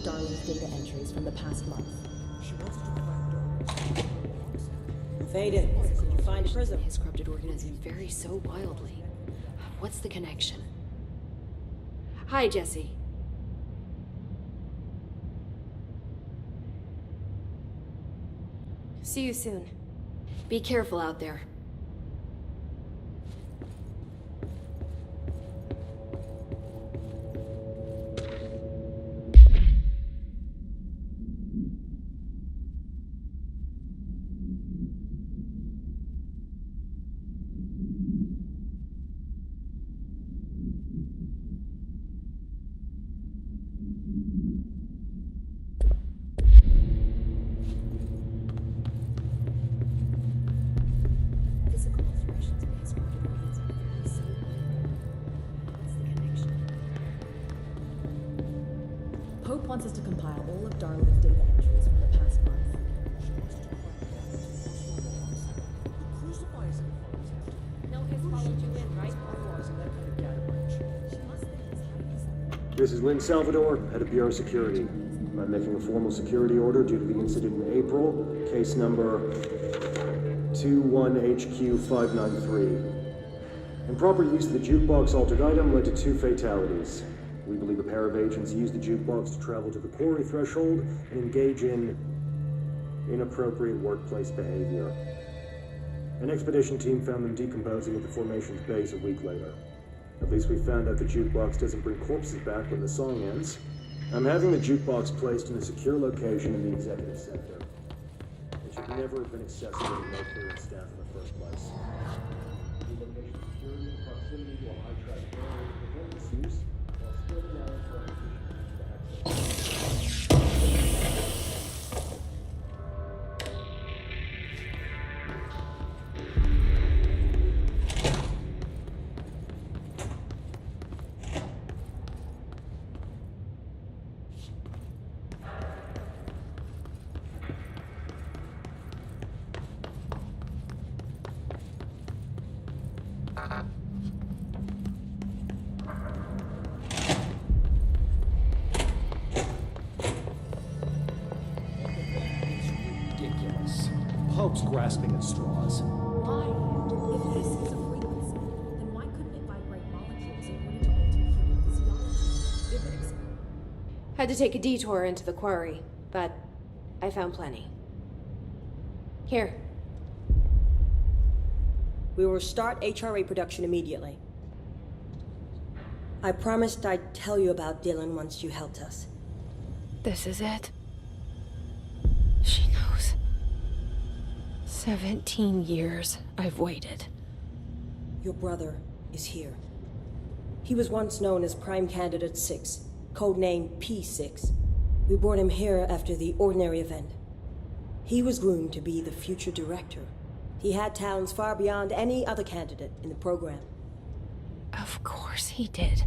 of Darling's data entries from the past month. She wants us to find Darling's. ᶜⶱⁿᵉ, did you find a prism? His corrupted organism vary so wildly. What's the connection? Hi, Jesse. See you soon. Be careful out there. Pope wants us to compile all of Darling's data entries from the past month. She wants us to find Darling's. The crucify is in the photos. No, his followed you in, right? Utilizing that kind of data breach. She must think he's hiding something. This is ᶜⶱⁿᵉᵐᵃ, head of Bureau Security. I'm making a formal security order due to the incident in April, case number 21HQ593. Improper use of the jukebox altered item led to 2 fatalities. We believe a pair of agents used the jukebox to travel to the quarry threshold and engage in inappropriate workplace behavior. An expedition team found them decomposing at the formation's base a week later. At least we found out the jukebox doesn't bring corpses back when the song ends. I'm having the jukebox placed in a secure location in the executive sector. It should never have been accessible to no clearance staff in the first place. The location security and proximity to a high traffic area to prevent misuse, while still allowing for applications to access. Ridiculous. Pope's grasping at straws. Why? If this is a frequency, then why couldn't it vibrate molecules in order to alter human physiology? It would explain. Had to take a detour into the quarry, but I found plenty. Here. We will start HRA production immediately. I promised I'd tell you about Dylan once you helped us. This is it. She knows. 17 years I've waited. Your brother is here. He was once known as Prime Candidate 6, codename P6. We brought him here after the ordinary event. He was groomed to be the future director. He had talents far beyond any other candidate in the program. Of course he did.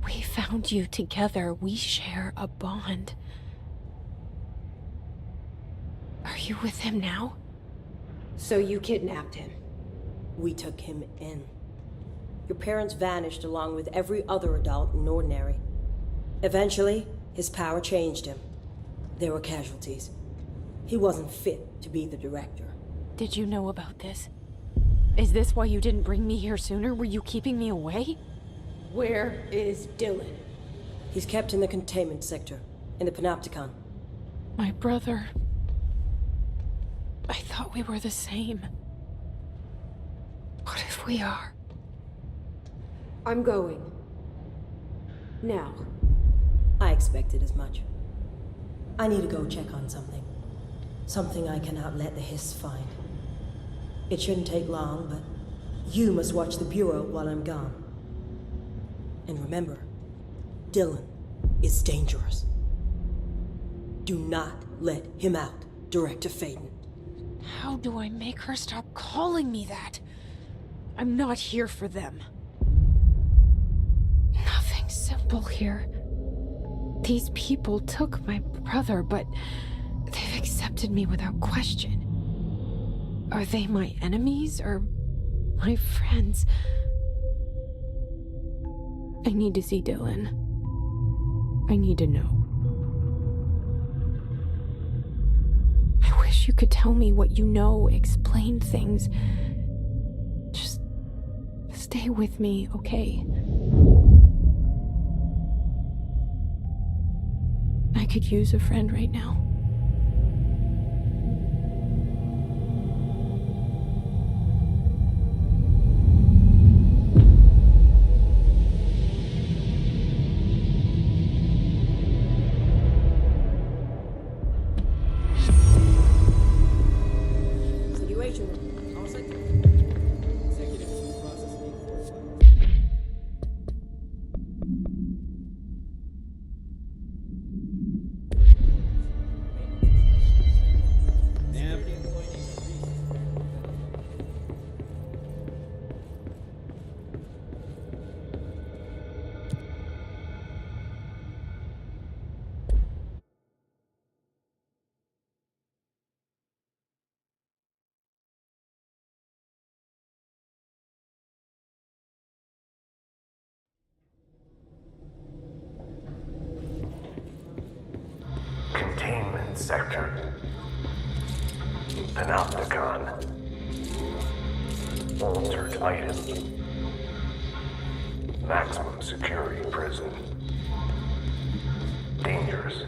We found you together. We share a bond. Are you with him now? So you kidnapped him? We took him in. Your parents vanished along with every other adult in Ordinary. Eventually, his power changed him. There were casualties. He wasn't fit to be the director. Did you know about this? Is this why you didn't bring me here sooner? Were you keeping me away? Where is Dylan? He's kept in the containment sector, in the Panopticon. My brother. I thought we were the same. What if we are? I'm going. Now. I expected as much. I need to go check on something. Something I cannot let the Hiss find. It shouldn't take long, but you must watch the Bureau while I'm gone. And remember, Dylan is dangerous. Do not let him out, Director ᶜⶱⁿᵉ. How do I make her stop calling me that? I'm not here for them. Nothing simple here. These people took my brother, but they've accepted me without question. Are they my enemies or my friends? I need to see Dylan. I need to know. I wish you could tell me what you know, explain things. Just stay with me, okay? I could use a friend right now. Containment sector. Panopticon. Altered item. Maximum security prison. Dangerous.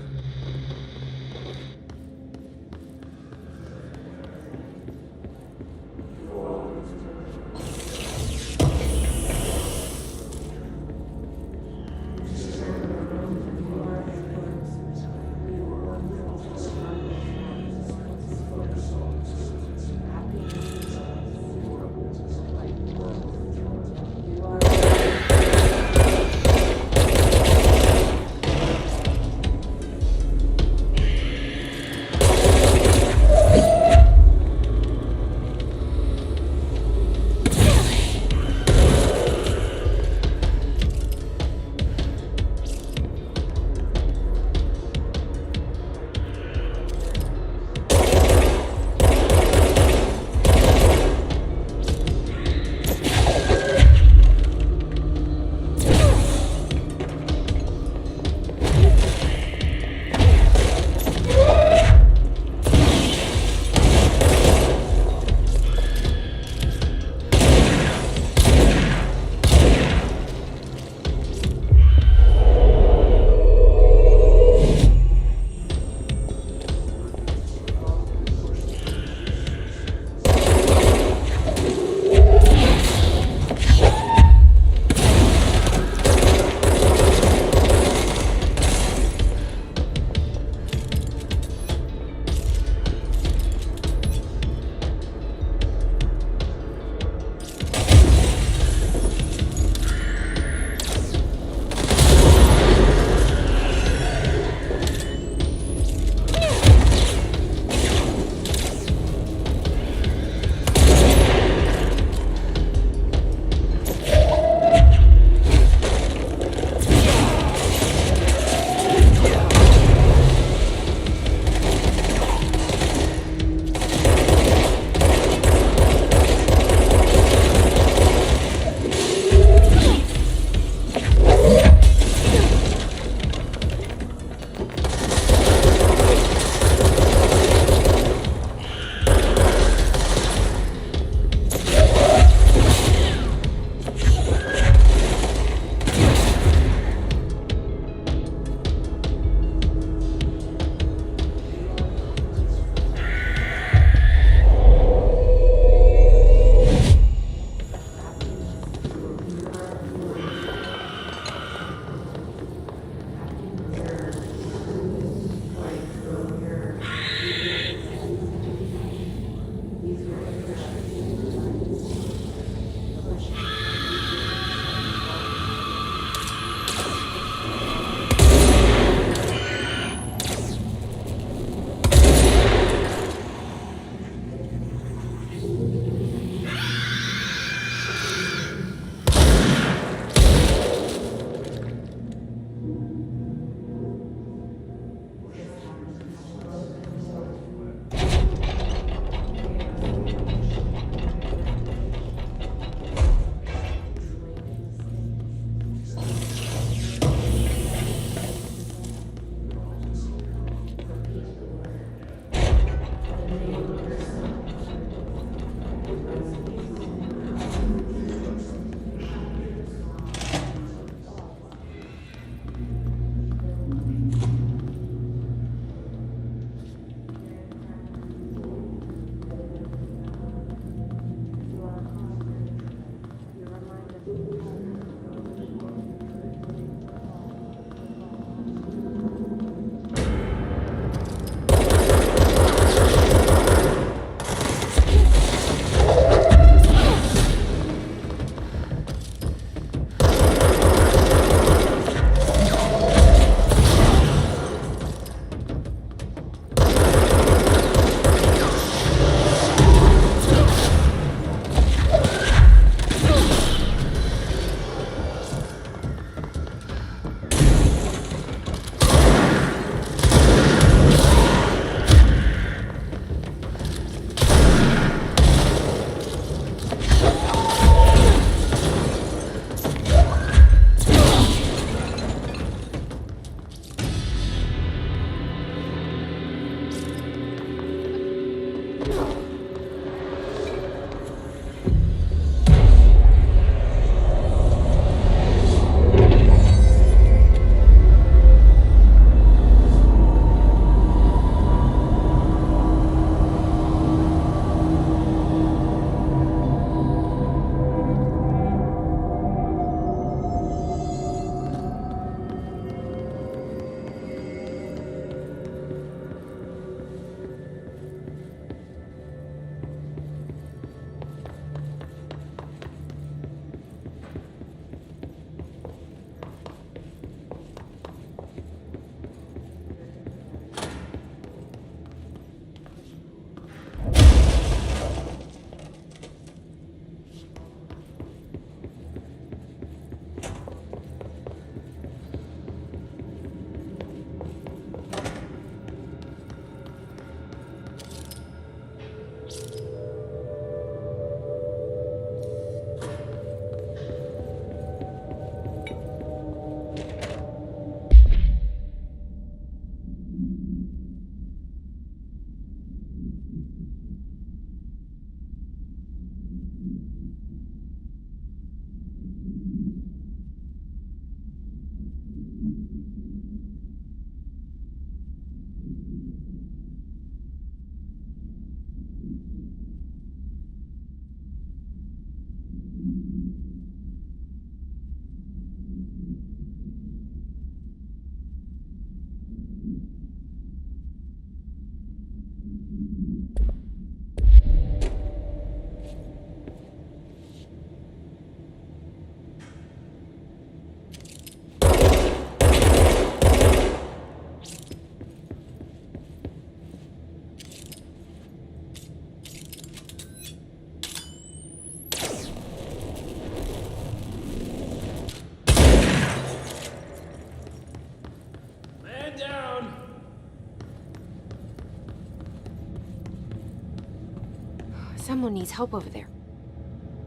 Someone needs help over there.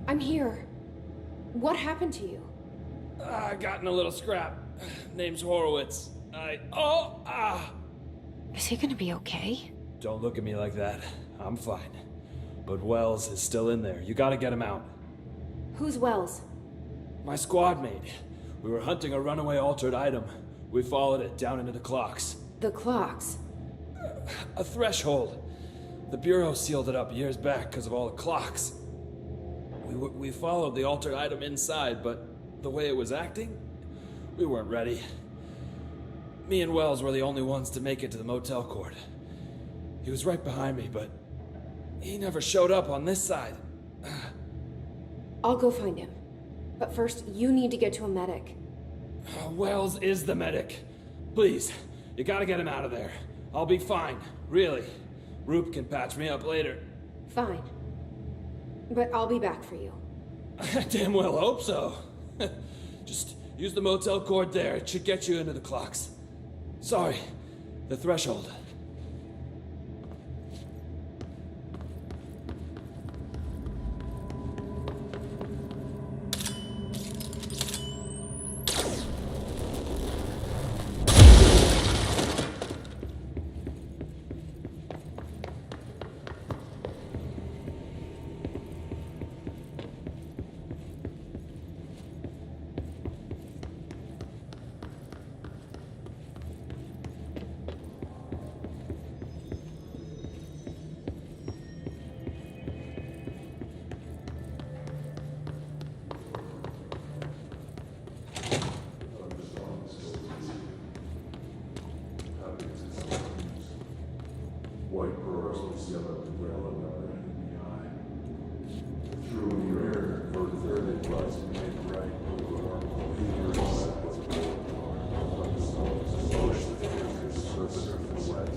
I'm here. What happened to you? I got in a little scrap. Name's Horowitz. Is he gonna be okay? Don't look at me like that. I'm fine. But Wells is still in there. You gotta get him out. Who's Wells? My squad mate. We were hunting a runaway altered item. We followed it down into the clocks. The clocks. A threshold. The Bureau sealed it up years back because of all the clocks. We followed the altered item inside, but the way it was acting, we weren't ready. Me and Wells were the only ones to make it to the motel court. He was right behind me, but he never showed up on this side. I'll go find him. But first, you need to get to a medic. Wells is the medic. Please, you gotta get him out of there. I'll be fine, really. Roop can patch me up later. Fine. But I'll be back for you. I damn well hope so. Just use the motel cord there. It should get you into the clocks. Sorry, the threshold. White pearls, yellow umbrella, behind. Through your air, further they rise and make right over our push the fingers, surface of the wet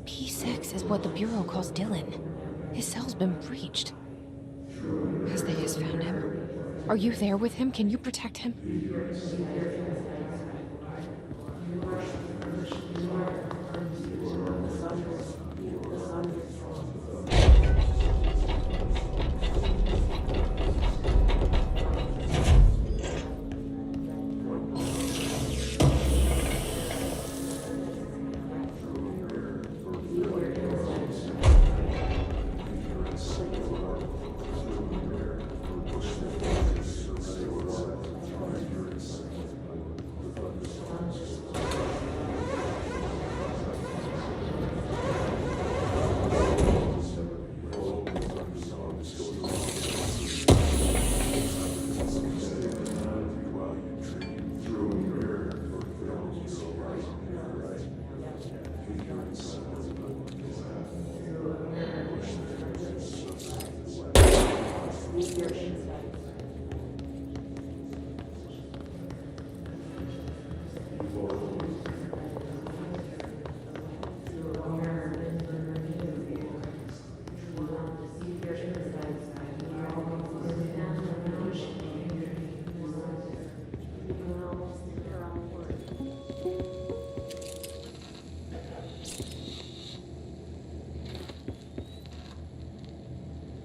P6 is what the Bureau calls Dylan. His cell's been breached. Has the Hiss found him? Are you there with him? Can you protect him?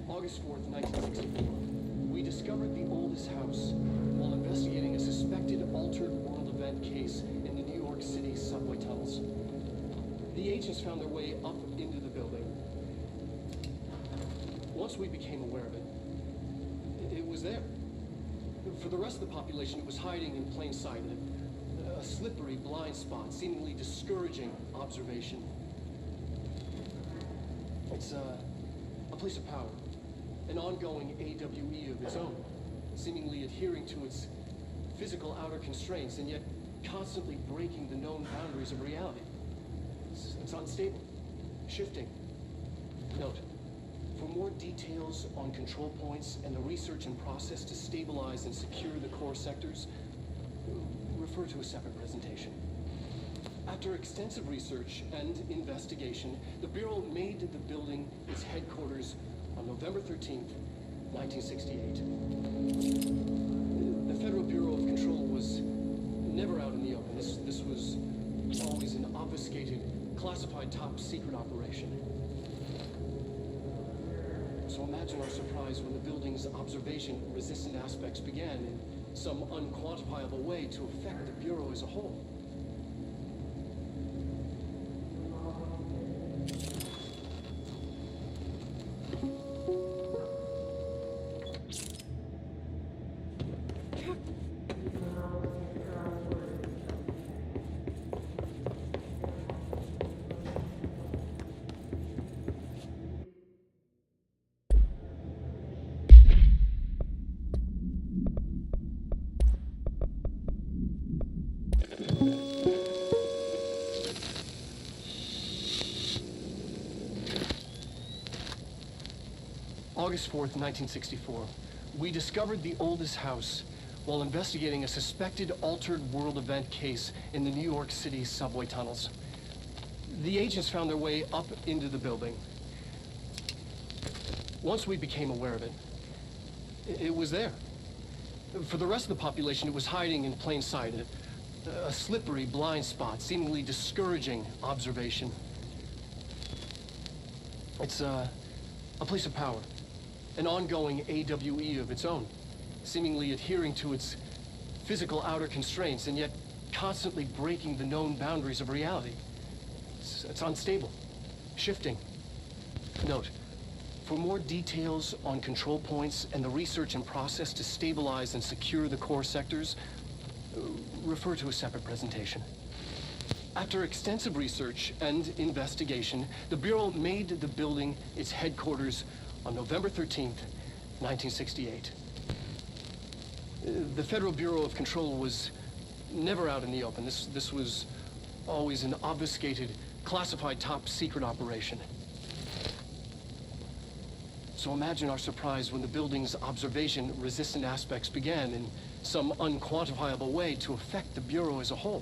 August 4th, 1964. We discovered the oldest house while investigating a suspected altered world event case in the New York City subway tunnels. The agents found their way up into the building. Once we became aware of it, it was there. For the rest of the population, it was hiding in plain sight, a slippery blind spot, seemingly discouraging observation. It's a place of power. An ongoing AWE of its own, seemingly adhering to its physical outer constraints and yet constantly breaking the known boundaries of reality. It's unstable, shifting. Note, for more details on control points and the research and process to stabilize and secure the core sectors, refer to a separate presentation. After extensive research and investigation, the Bureau made the building its headquarters on November 13th, 1968. The Federal Bureau of Control was never out in the open. This was always an obfuscated, classified top-secret operation. So imagine our surprise when the building's observation-resistant aspects began in some unquantifiable way to affect the Bureau as a whole. August 4th, 1964. We discovered the oldest house while investigating a suspected altered world event case in the New York City subway tunnels. The agents found their way up into the building. Once we became aware of it, it was there. For the rest of the population, it was hiding in plain sight, a slippery blind spot, seemingly discouraging observation. It's a place of power. An ongoing AWE of its own, seemingly adhering to its physical outer constraints and yet constantly breaking the known boundaries of reality. It's unstable, shifting. Note, for more details on control points and the research and process to stabilize and secure the core sectors, refer to a separate presentation. After extensive research and investigation, the Bureau made the building its headquarters on November 13th, 1968. The Federal Bureau of Control was never out in the open. This was always an obfuscated, classified top-secret operation. So imagine our surprise when the building's observation-resistant aspects began in some unquantifiable way to affect the Bureau as a whole.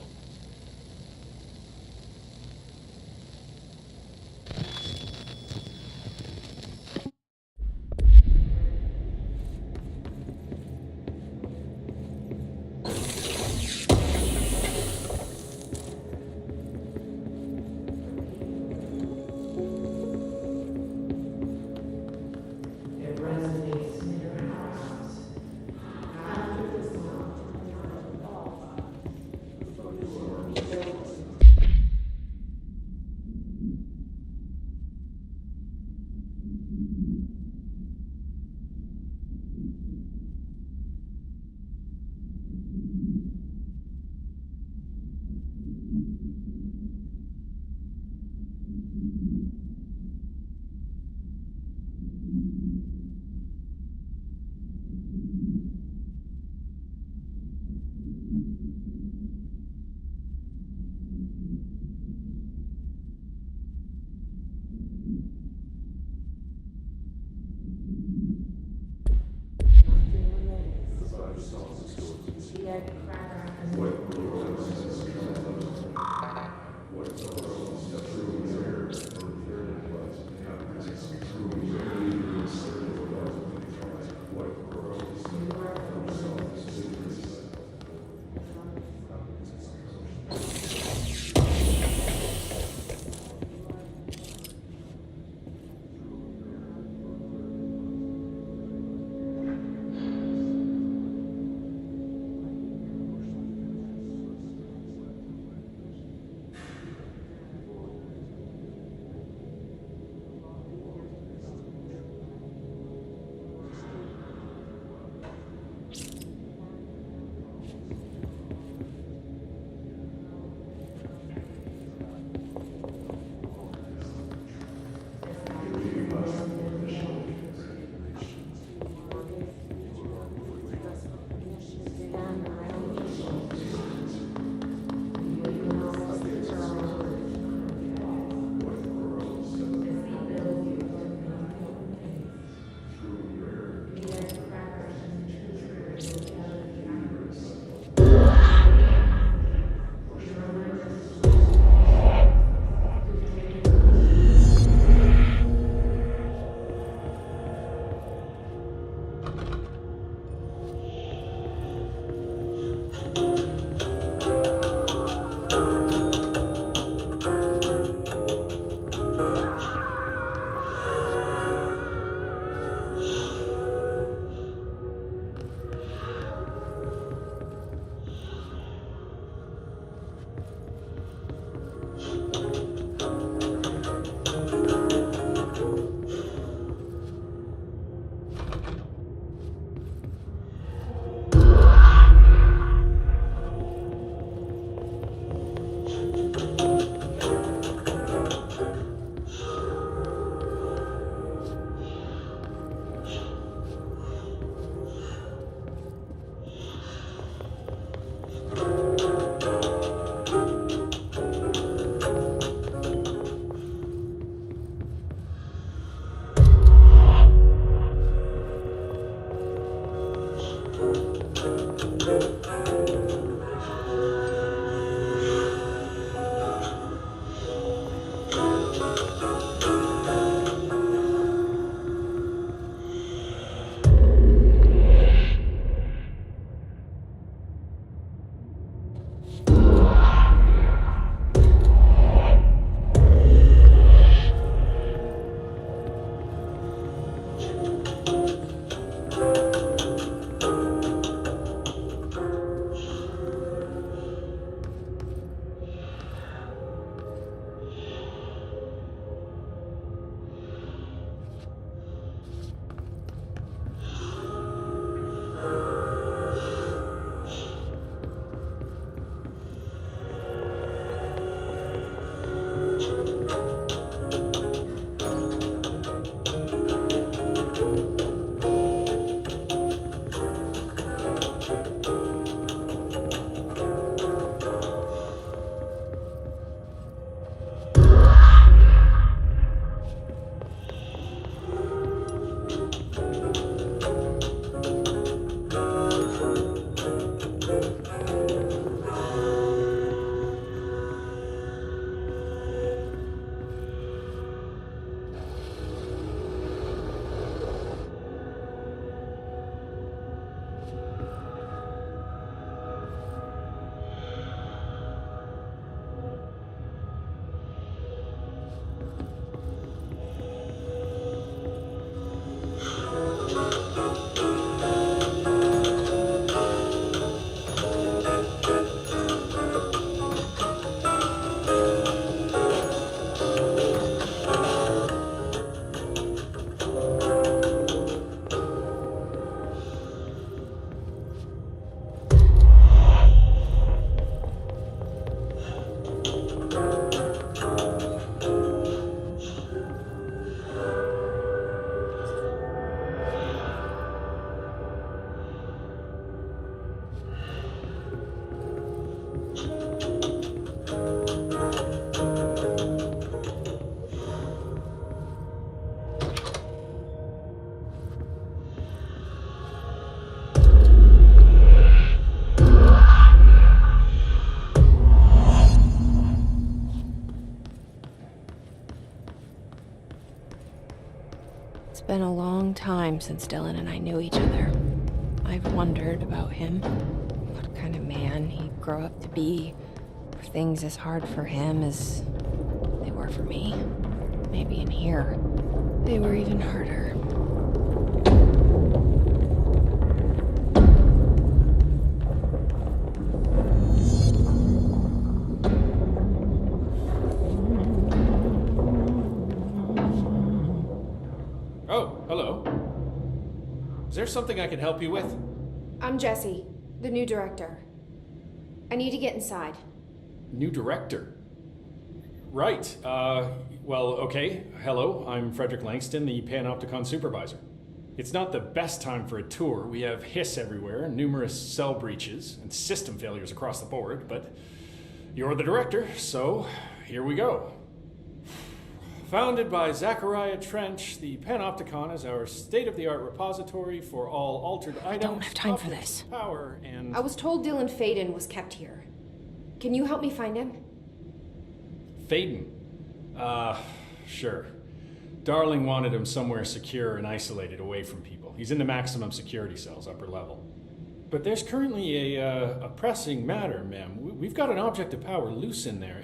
been a long time since Dylan and I knew each other. I've wondered about him. What kind of man he'd grow up to be. Were things as hard for him as they were for me? Maybe in here, they were even harder. Oh, hello. Is there something I can help you with? I'm Jessie, the new director. I need to get inside. New director? Right. Well, okay. Hello, I'm Frederick Langston, the Panopticon supervisor. It's not the best time for a tour. We have hiss everywhere, numerous cell breaches, and system failures across the board, but you're the director, so here we go. Founded by Zachariah Trench, the Panopticon is our state-of-the-art repository for all altered items. I don't have time for this. Power and... I was told Dylan ᶜⶕᵃᵗ was kept here. Can you help me find him? ᶜⶕᵃ? Sure. Darling wanted him somewhere secure and isolated away from people. He's in the maximum security cells, upper level. But there's currently a pressing matter, ma'am. We've got an object of power loose in there.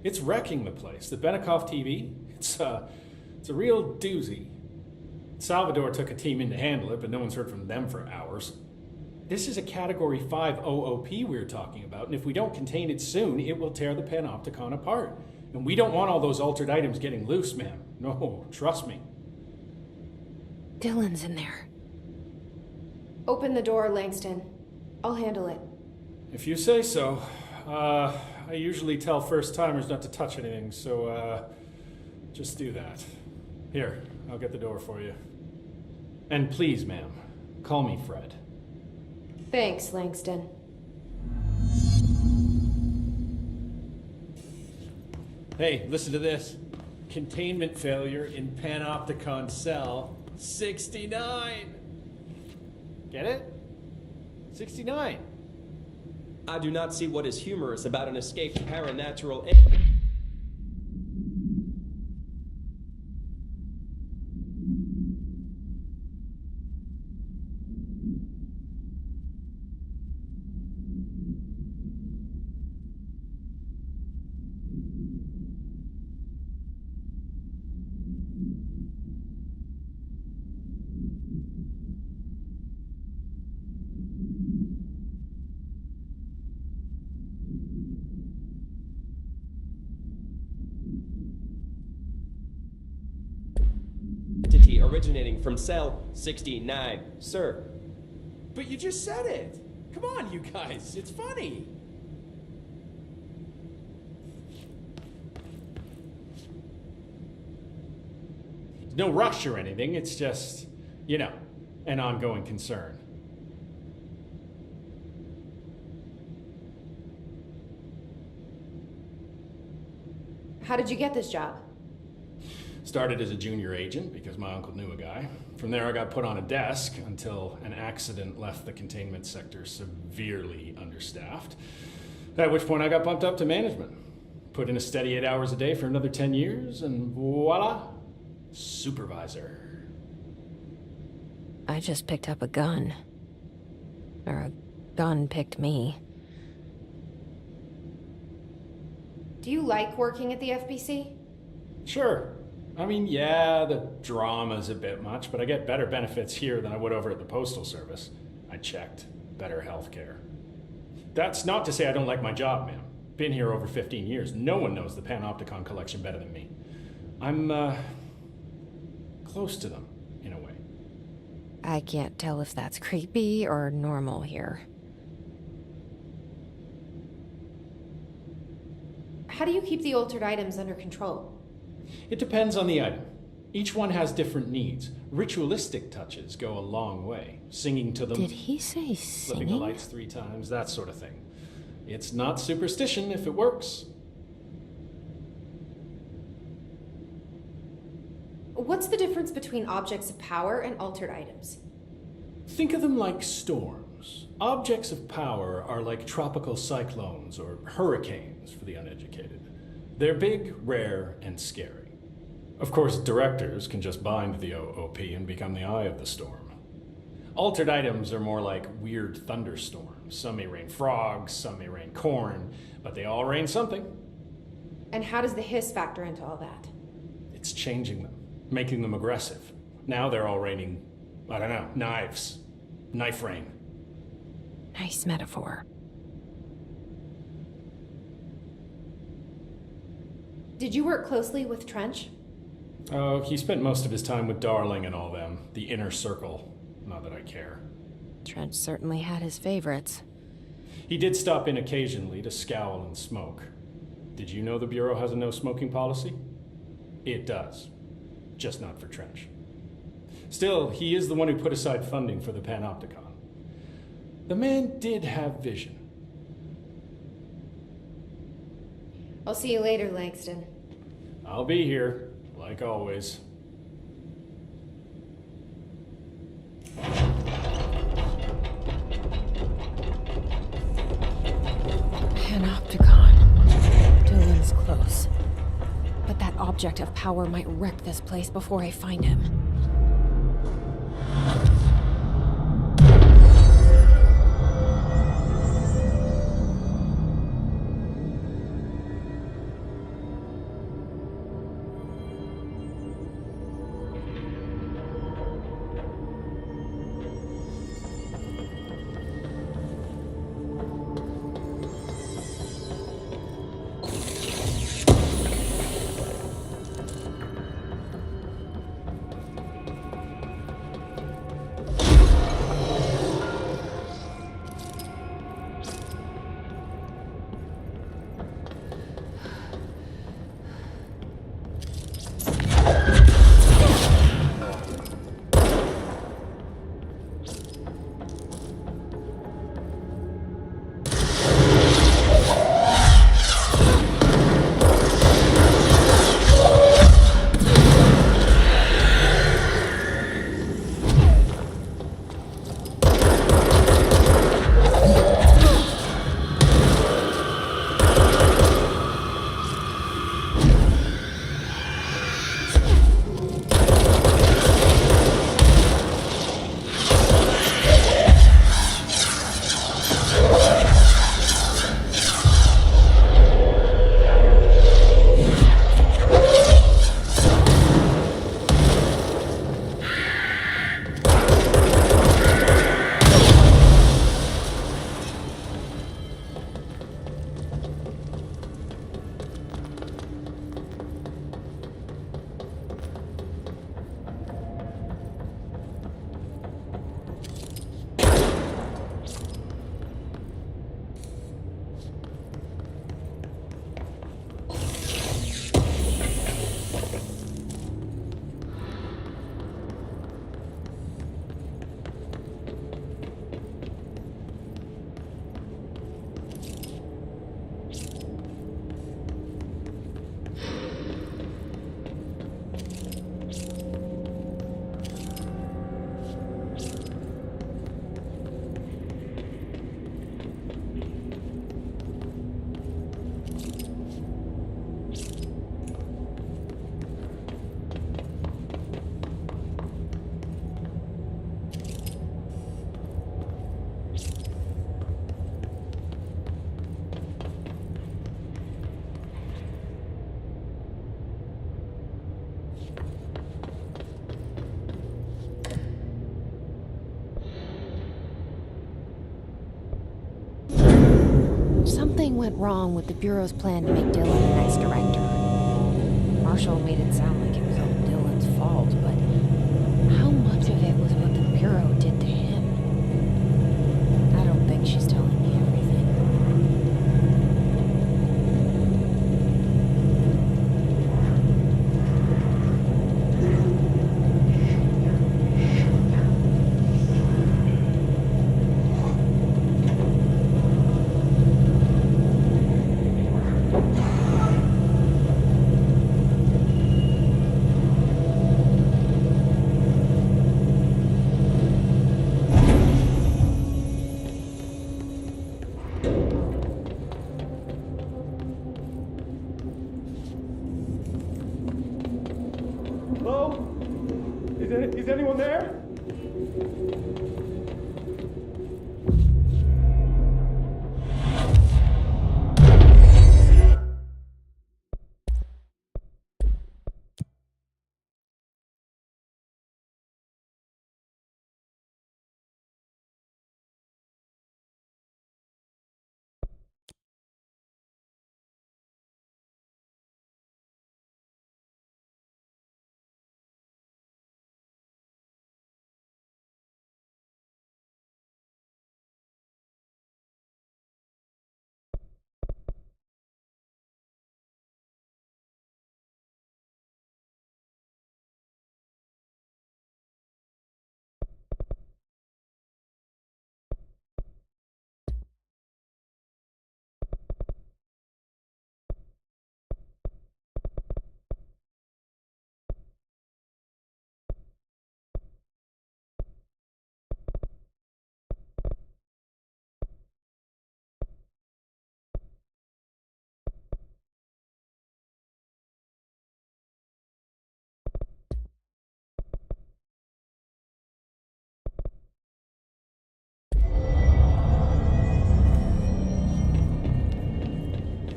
It's wrecking the place. The Benikov TV, it's a real doozy. Salvador took a team in to handle it, but no one's heard from them for hours. This is a Category 5 OOP we're talking about, and if we don't contain it soon, it will tear the Panopticon apart. And we don't want all those altered items getting loose, ma'am. No, trust me. Dylan's in there. Open the door, Langston. I'll handle it. If you say so. I usually tell first-timers not to touch anything, so, just do that. Here, I'll get the door for you. And please, ma'am, call me Fred. Thanks, Langston. Hey, listen to this. Containment failure in Panopticon cell 69. Get it? 69. I do not see what is humorous about an escaped paranatural... originating from cell 69, sir. But you just said it. Come on, you guys. It's funny. No rush or anything. It's just, you know, an ongoing concern. How did you get this job? Started as a junior agent because my uncle knew a guy. From there I got put on a desk until an accident left the containment sector severely understaffed. At which point I got bumped up to management. Put in a steady 8 hours a day for another 10 years and voila, supervisor. I just picked up a gun. Or a gun picked me. Do you like working at the FBC? Sure. I mean, yeah, the drama's a bit much, but I get better benefits here than I would over at the Postal Service. I checked. Better healthcare. That's not to say I don't like my job, ma'am. Been here over 15 years. No one knows the Panopticon collection better than me. I'm, close to them, in a way. I can't tell if that's creepy or normal here. How do you keep the altered items under control? It depends on the item. Each one has different needs. Ritualistic touches go a long way. Singing to them. Did he say flipping the singing? lights 3 times, that sort of thing. It's not superstition if it works. What's the difference between objects of power and altered items? Think of them like storms. Objects of power are like tropical cyclones or hurricanes for the uneducated. They're big, rare, and scary. Of course, directors can just bind the OOP and become the eye of the storm. Altered items are more like weird thunderstorms. Some may rain frogs, some may rain corn, but they all rain something. And how does the hiss factor into all that? It's changing them, making them aggressive. Now they're all raining, I don't know, knives. Knife rain. Nice metaphor. Did you work closely with Trench? Oh, he spent most of his time with Darling and all them. The inner circle. Not that I care. Trench certainly had his favorites. He did stop in occasionally to scowl and smoke. Did you know the Bureau has a no-smoking policy? It does. Just not for Trench. Still, he is the one who put aside funding for the Panopticon. The man did have vision. I'll see you later, Langston. I'll be here, like always. Panopticon. Dylan's close. But that object of power might wreck this place before I find him. Something went wrong with the Bureau's plan to make Dylan the next director. Marshall made it sound like it was all Dylan's fault, but how much of it was what the Bureau did to him? I don't think she's telling me everything. Is anyone there?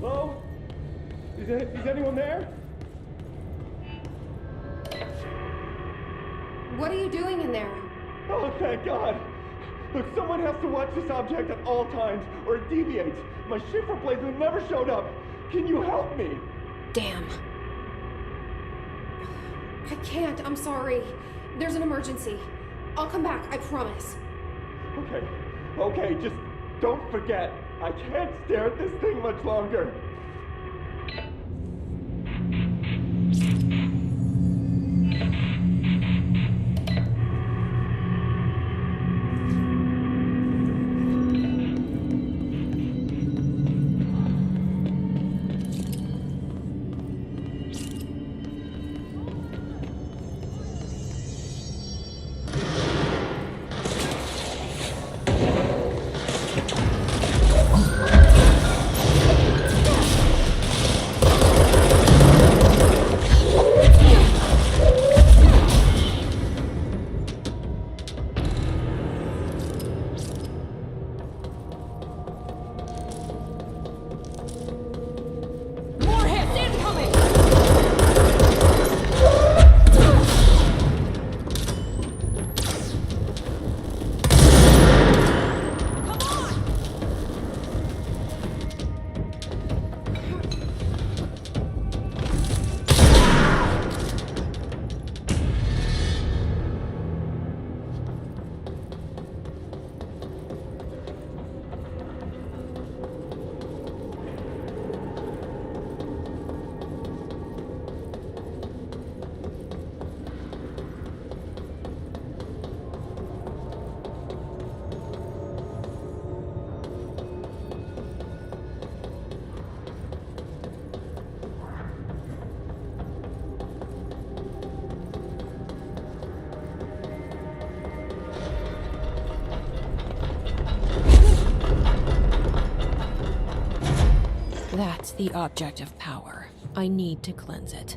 Hello? Is anyone there? What are you doing in there? Oh, thank God! Look, someone has to watch this object at all times, or it deviates. My shift replacement never showed up. Can you help me? Damn. I can't, I'm sorry. There's an emergency. I'll come back, I promise. Okay, just don't forget. I can't stare at this thing much longer. That's the object of power. I need to cleanse it.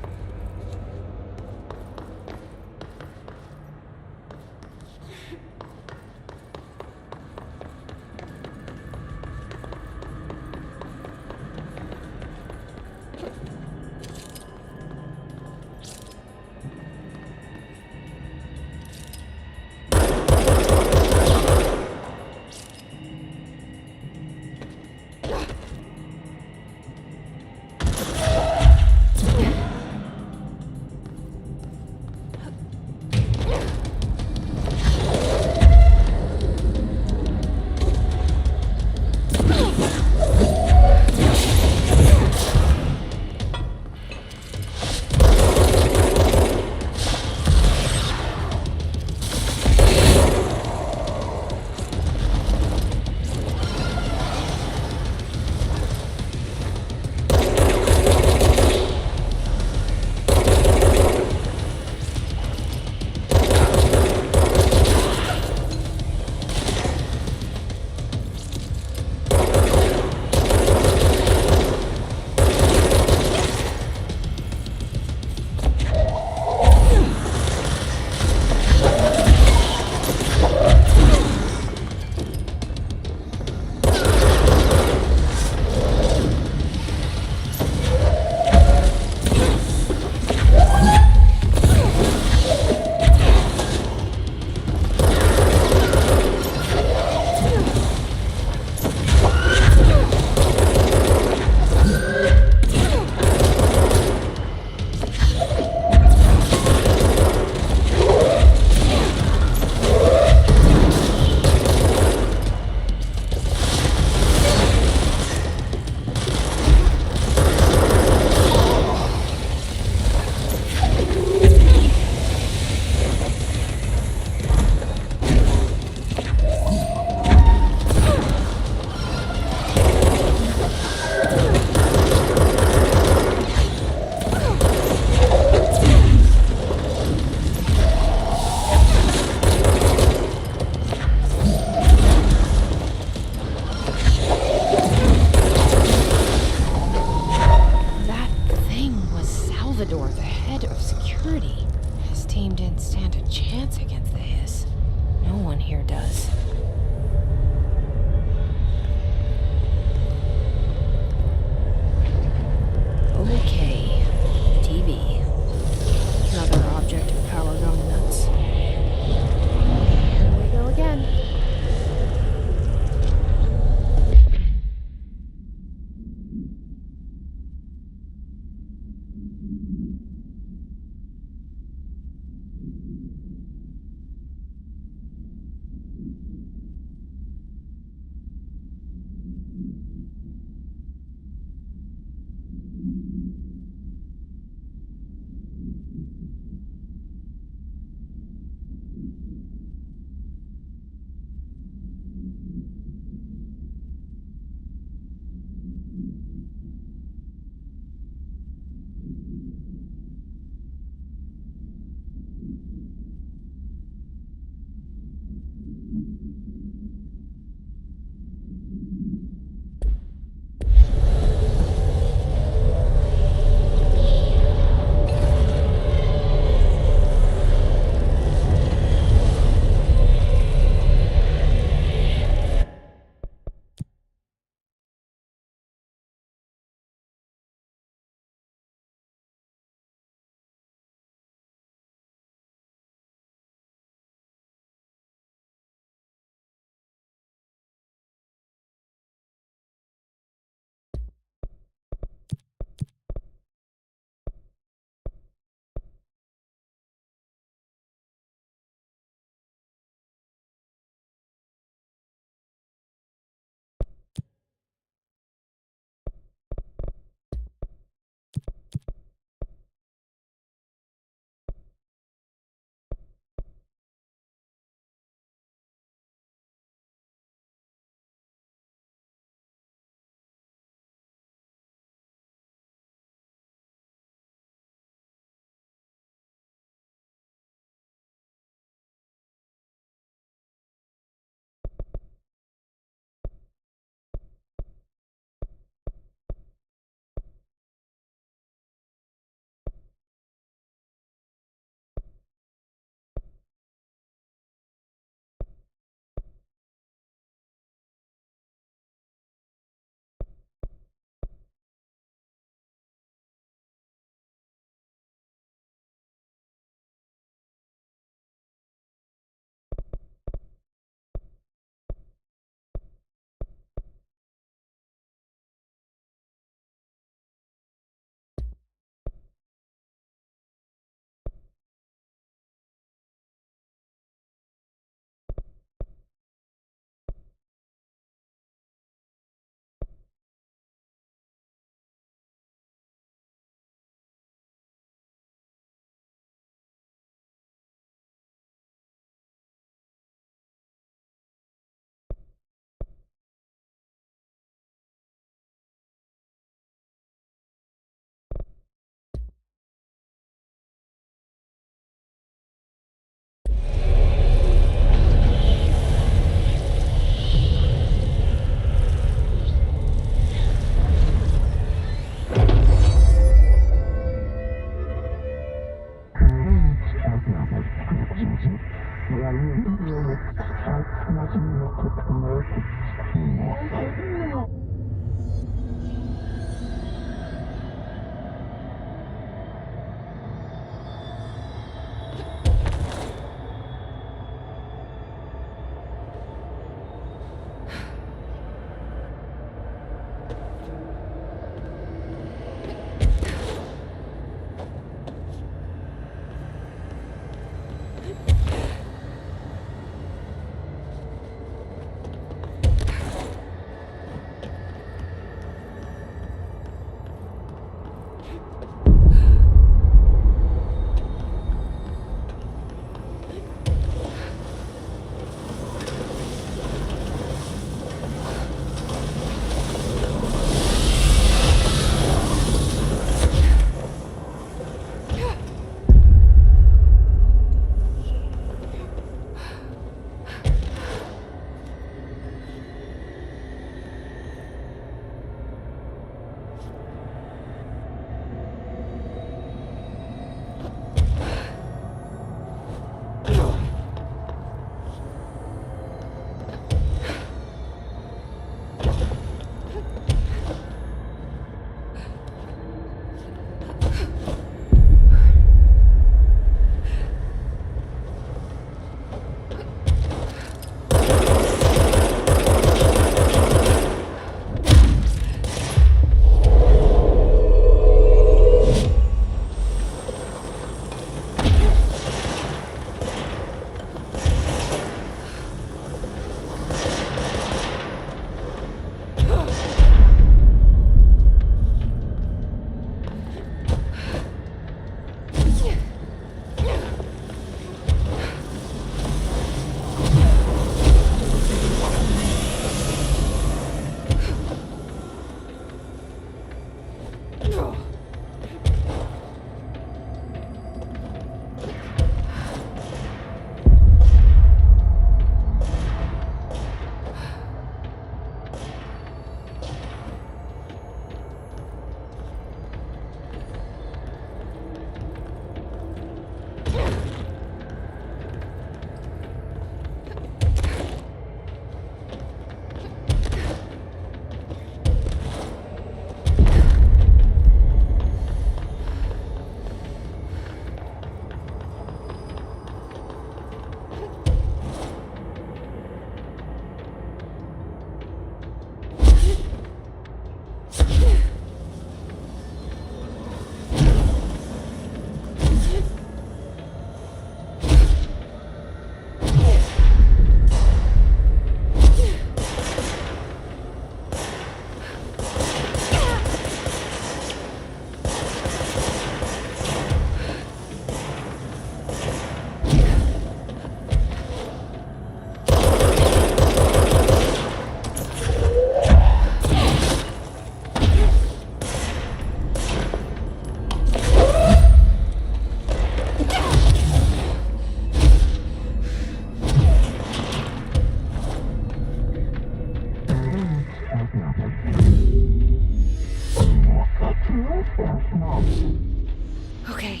Okay,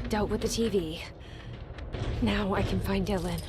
dealt with the TV. Now I can find Dylan.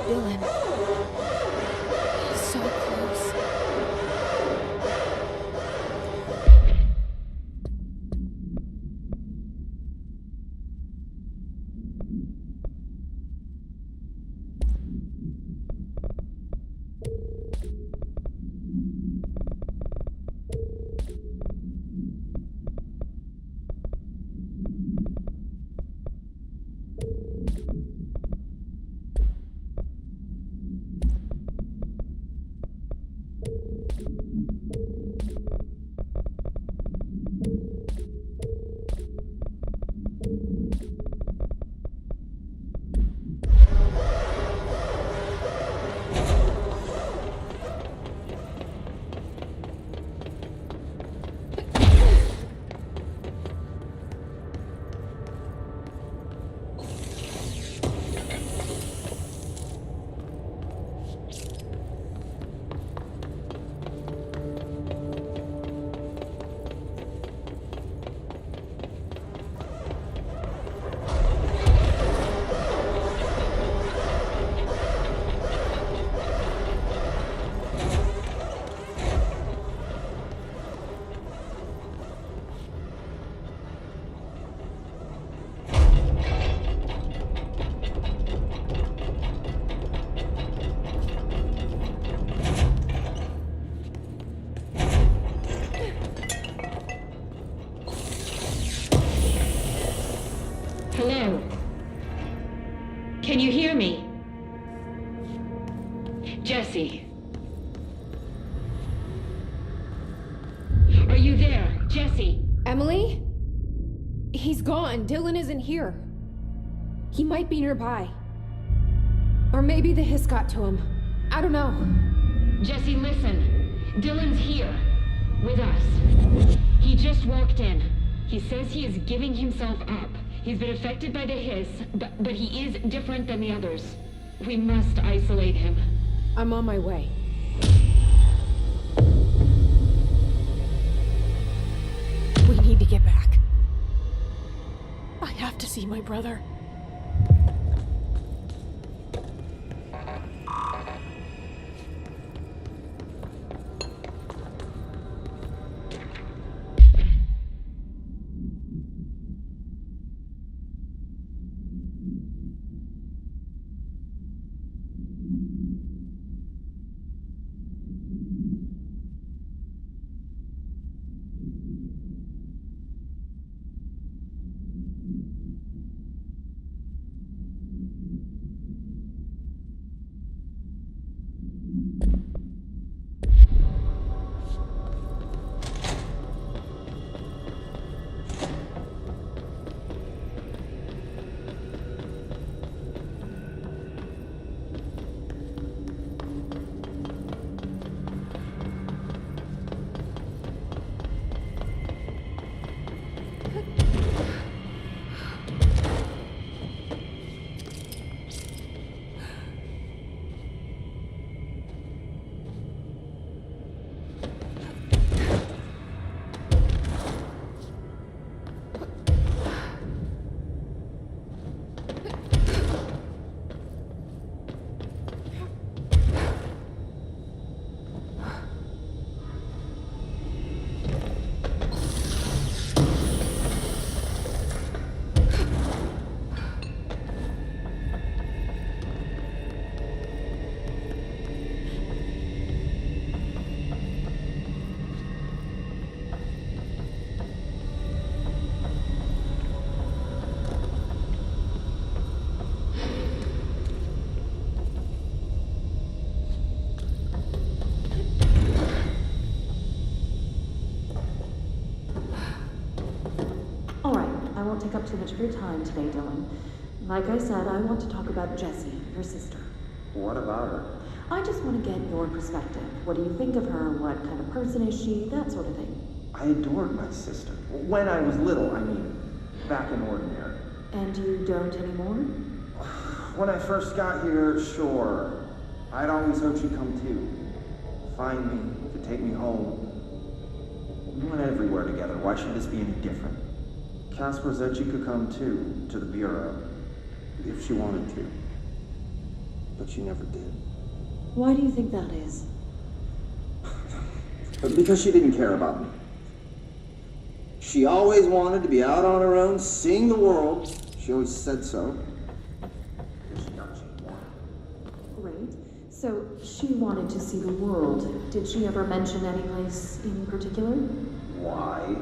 Dylan. He's so close. Hello? Can you hear me? Jesse? Are you there, Jesse? Emily? He's gone. Dylan isn't here. He might be nearby. Or maybe the hiss got to him. I don't know. Jesse, listen. Dylan's here. With us. He just walked in. He says he is giving himself up. He's been affected by the hiss, but he is different than the others. We must isolate him. I'm on my way. We need to get back. I have to see my brother. I won't take up too much of your time today, Dylan. Like I said, I want to talk about Jessie, your sister. What about her? I just want to get your perspective. What do you think of her? What kind of person is she? That sort of thing. I adored my sister. When I was little, I mean. Back in Ordinary. And you don't anymore? When I first got here, sure. I'd always hoped she'd come too. Find me, to take me home. We went everywhere together. Why should this be any different? Casper said she could come too, to the Bureau, if she wanted to. but she never did. Why do you think that is? Because she didn't care about me. She always wanted to be out on her own, seeing the world. She always said so. Great. So she wanted to see the world. Did she ever mention any place in particular? Why?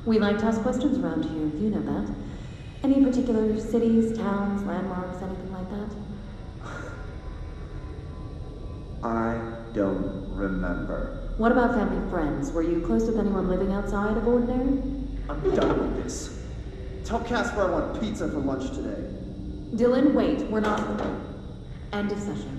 We like to ask questions around here, you know that. Any particular cities, towns, landmarks, anything like that? I don't remember. What about family and friends? Were you close with anyone living outside of ordinary? I'm done with this. Tell Casper I want pizza for lunch today. Dylan, wait. We're not... End of session.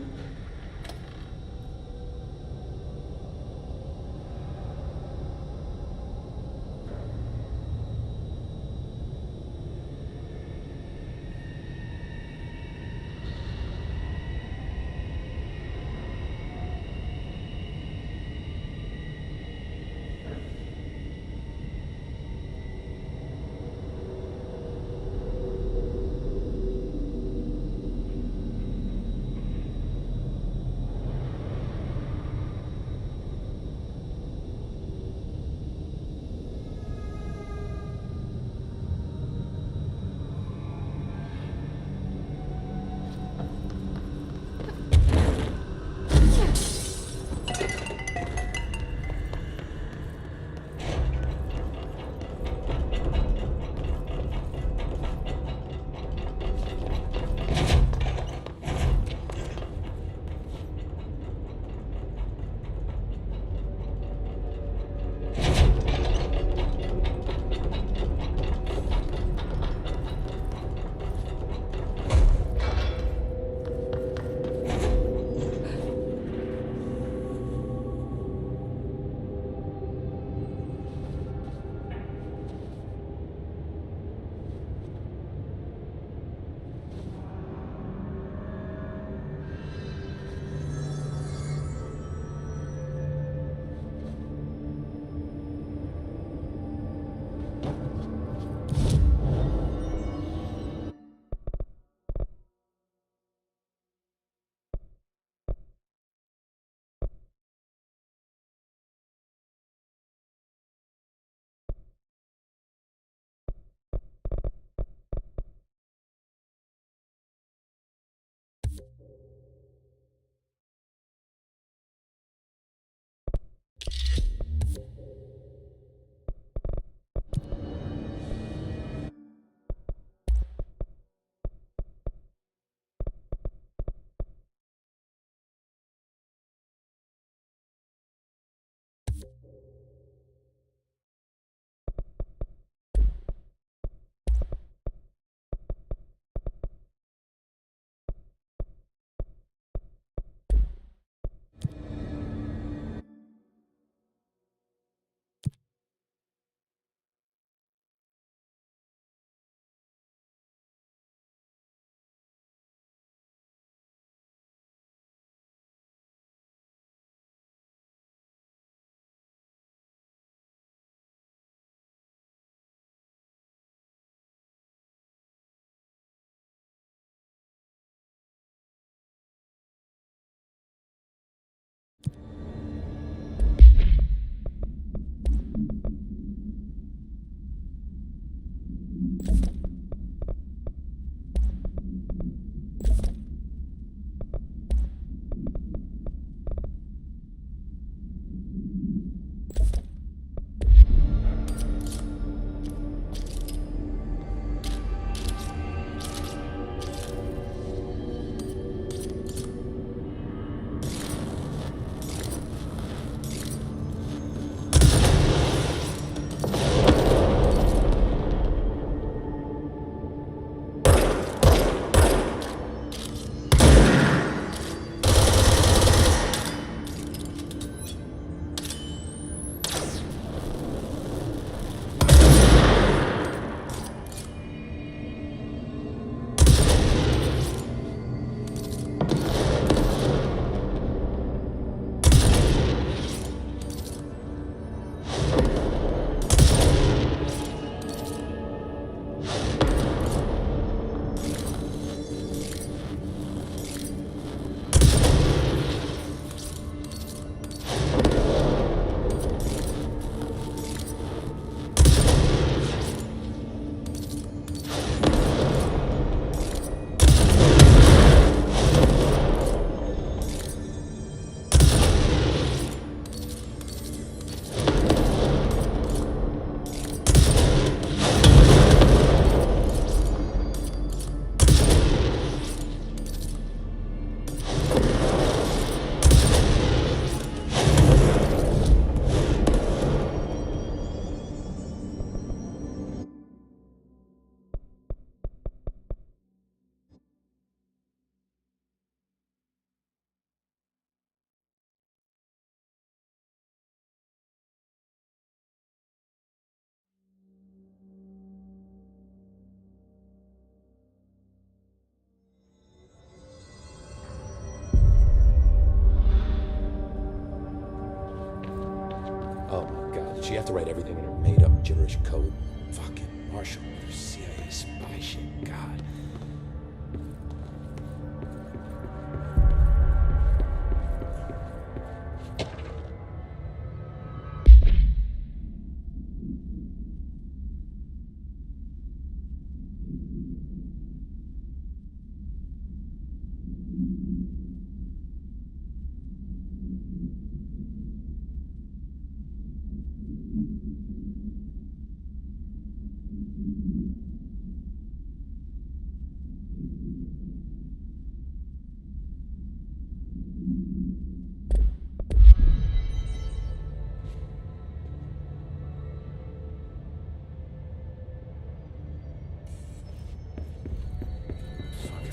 she have to write everything in her made-up gibberish code? Fucking Marshall with her CIA spy shit. God.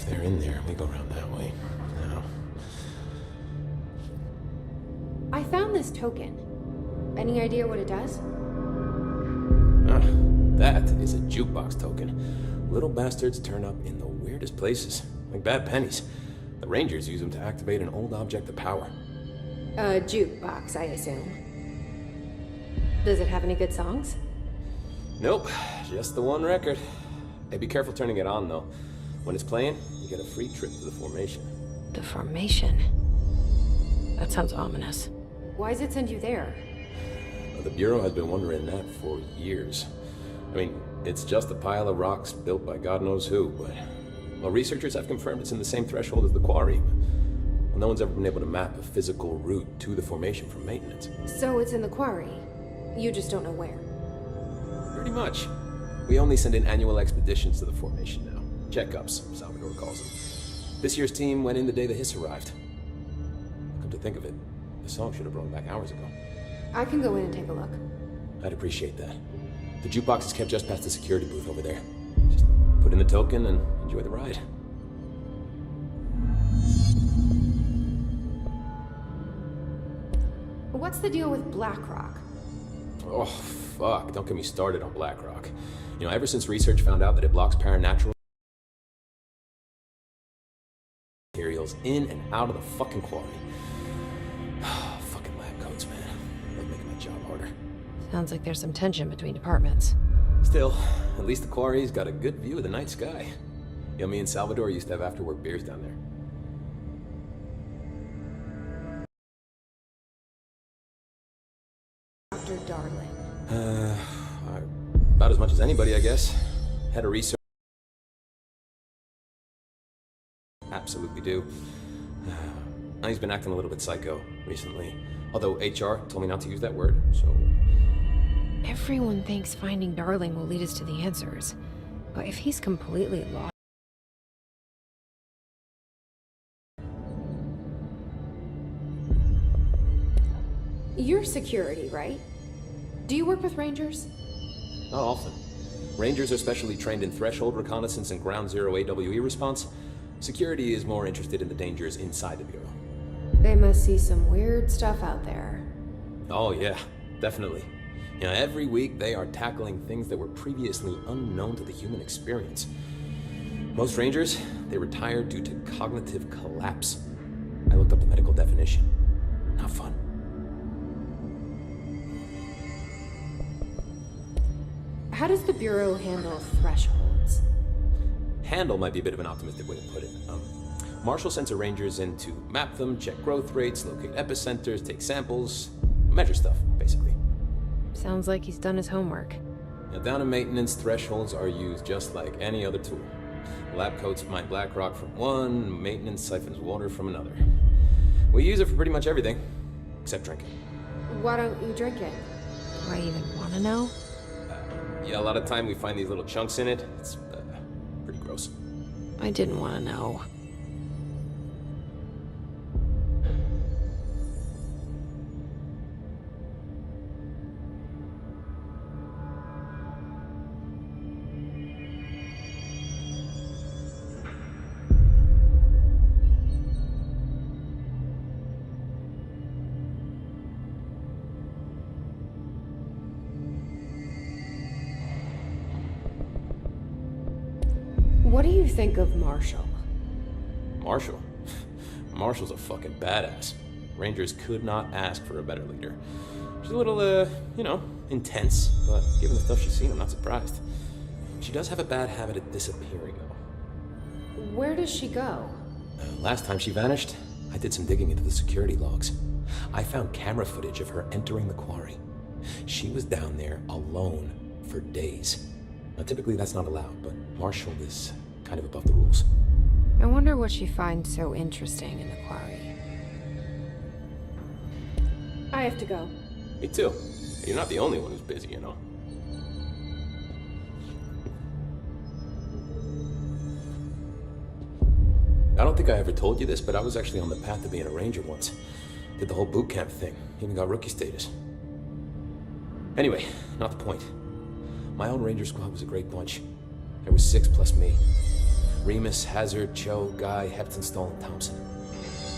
They're in there. We go around that way. Now. I found this token. Any idea what it does? That is a jukebox token. Little bastards turn up in the weirdest places, like bad pennies. The Rangers use them to activate an old object of power. A jukebox, I assume. Does it have any good songs? Nope, just the one record. Hey, be careful turning it on, though. When it's playing, you get a free trip to the formation. The formation? That sounds ominous. Why does it send you there? Well, the Bureau has been wondering that for years. I mean, it's just a pile of rocks built by God knows who, but... Well, researchers have confirmed it's in the same threshold as the quarry. Well, no one's ever been able to map a physical route to the formation from maintenance. So it's in the quarry. You just don't know where. Pretty much. We only send in annual expeditions to the formation now. Checkups, Salvador calls them. This year's team went in the day the Hiss arrived. Come to think of it, the song should have brought back hours ago. I can go in and take a look. I'd appreciate that. The jukebox is kept just past the security booth over there. Just put in the token and enjoy the ride. What's the deal with BlackRock? Oh, fuck. Don't get me started on BlackRock. You know, ever since research found out that it blocks paranatural materials in and out of the fucking quarry. Fucking lab coats, man. They're making my job harder. Sounds like there's some tension between departments. Still, at least the quarry's got a good view of the night sky. You know, me and Salvador used to have after-work beers down there. Dr. Darling. About as much as anybody, I guess. Head of research. Absolutely do. He's been acting a little bit psycho recently. Although HR told me not to use that word, so... Everyone thinks finding Darling will lead us to the answers. But if he's completely lost... You're security, right? Do you work with Rangers? Not often. Rangers are specially trained in threshold reconnaissance and ground zero AWE response. Security is more interested in the dangers inside the Bureau. They must see some weird stuff out there. Oh yeah, definitely. You know, every week they are tackling things that were previously unknown to the human experience. Most Rangers, they retire due to cognitive collapse. I looked up the medical definition. Not fun. How does the Bureau handle thresholds? Handle might be a bit of an optimistic way to put it. Marshall sends her Rangers in to map them, check growth rates, locate epicenters, take samples, measure stuff, basically. Sounds like he's done his homework. Now, down in maintenance, thresholds are used just like any other tool. Lab coats mine black rock from one, maintenance siphons water from another. We use it for pretty much everything, except drinking. Why don't you drink it? Do I even want to know? Yeah, a lot of time we find these little chunks in it. It's pretty gross. I didn't want to know. What do you think of Marshall? Marshall? Marshall's a fucking badass. Rangers could not ask for a better leader. She's a little, you know, intense, but given the stuff she's seen, I'm not surprised. She does have a bad habit of disappearing, though. Where does she go? Last time she vanished, I did some digging into the security logs. I found camera footage of her entering the quarry. She was down there alone for days. Now, typically that's not allowed, but Marshall is kind of above the rules. I wonder what she finds so interesting in the quarry. I have to go. Me too. You're not the only one who's busy, you know. I don't think I ever told you this, but I was actually on the path to being a ranger once. Did the whole boot camp thing. Even got rookie status. Anyway, not the point. My old ranger squad was a great bunch. There was 6 plus me. Remus, Hazard, Cho, Guy, Hepton, Stoll, and Thompson.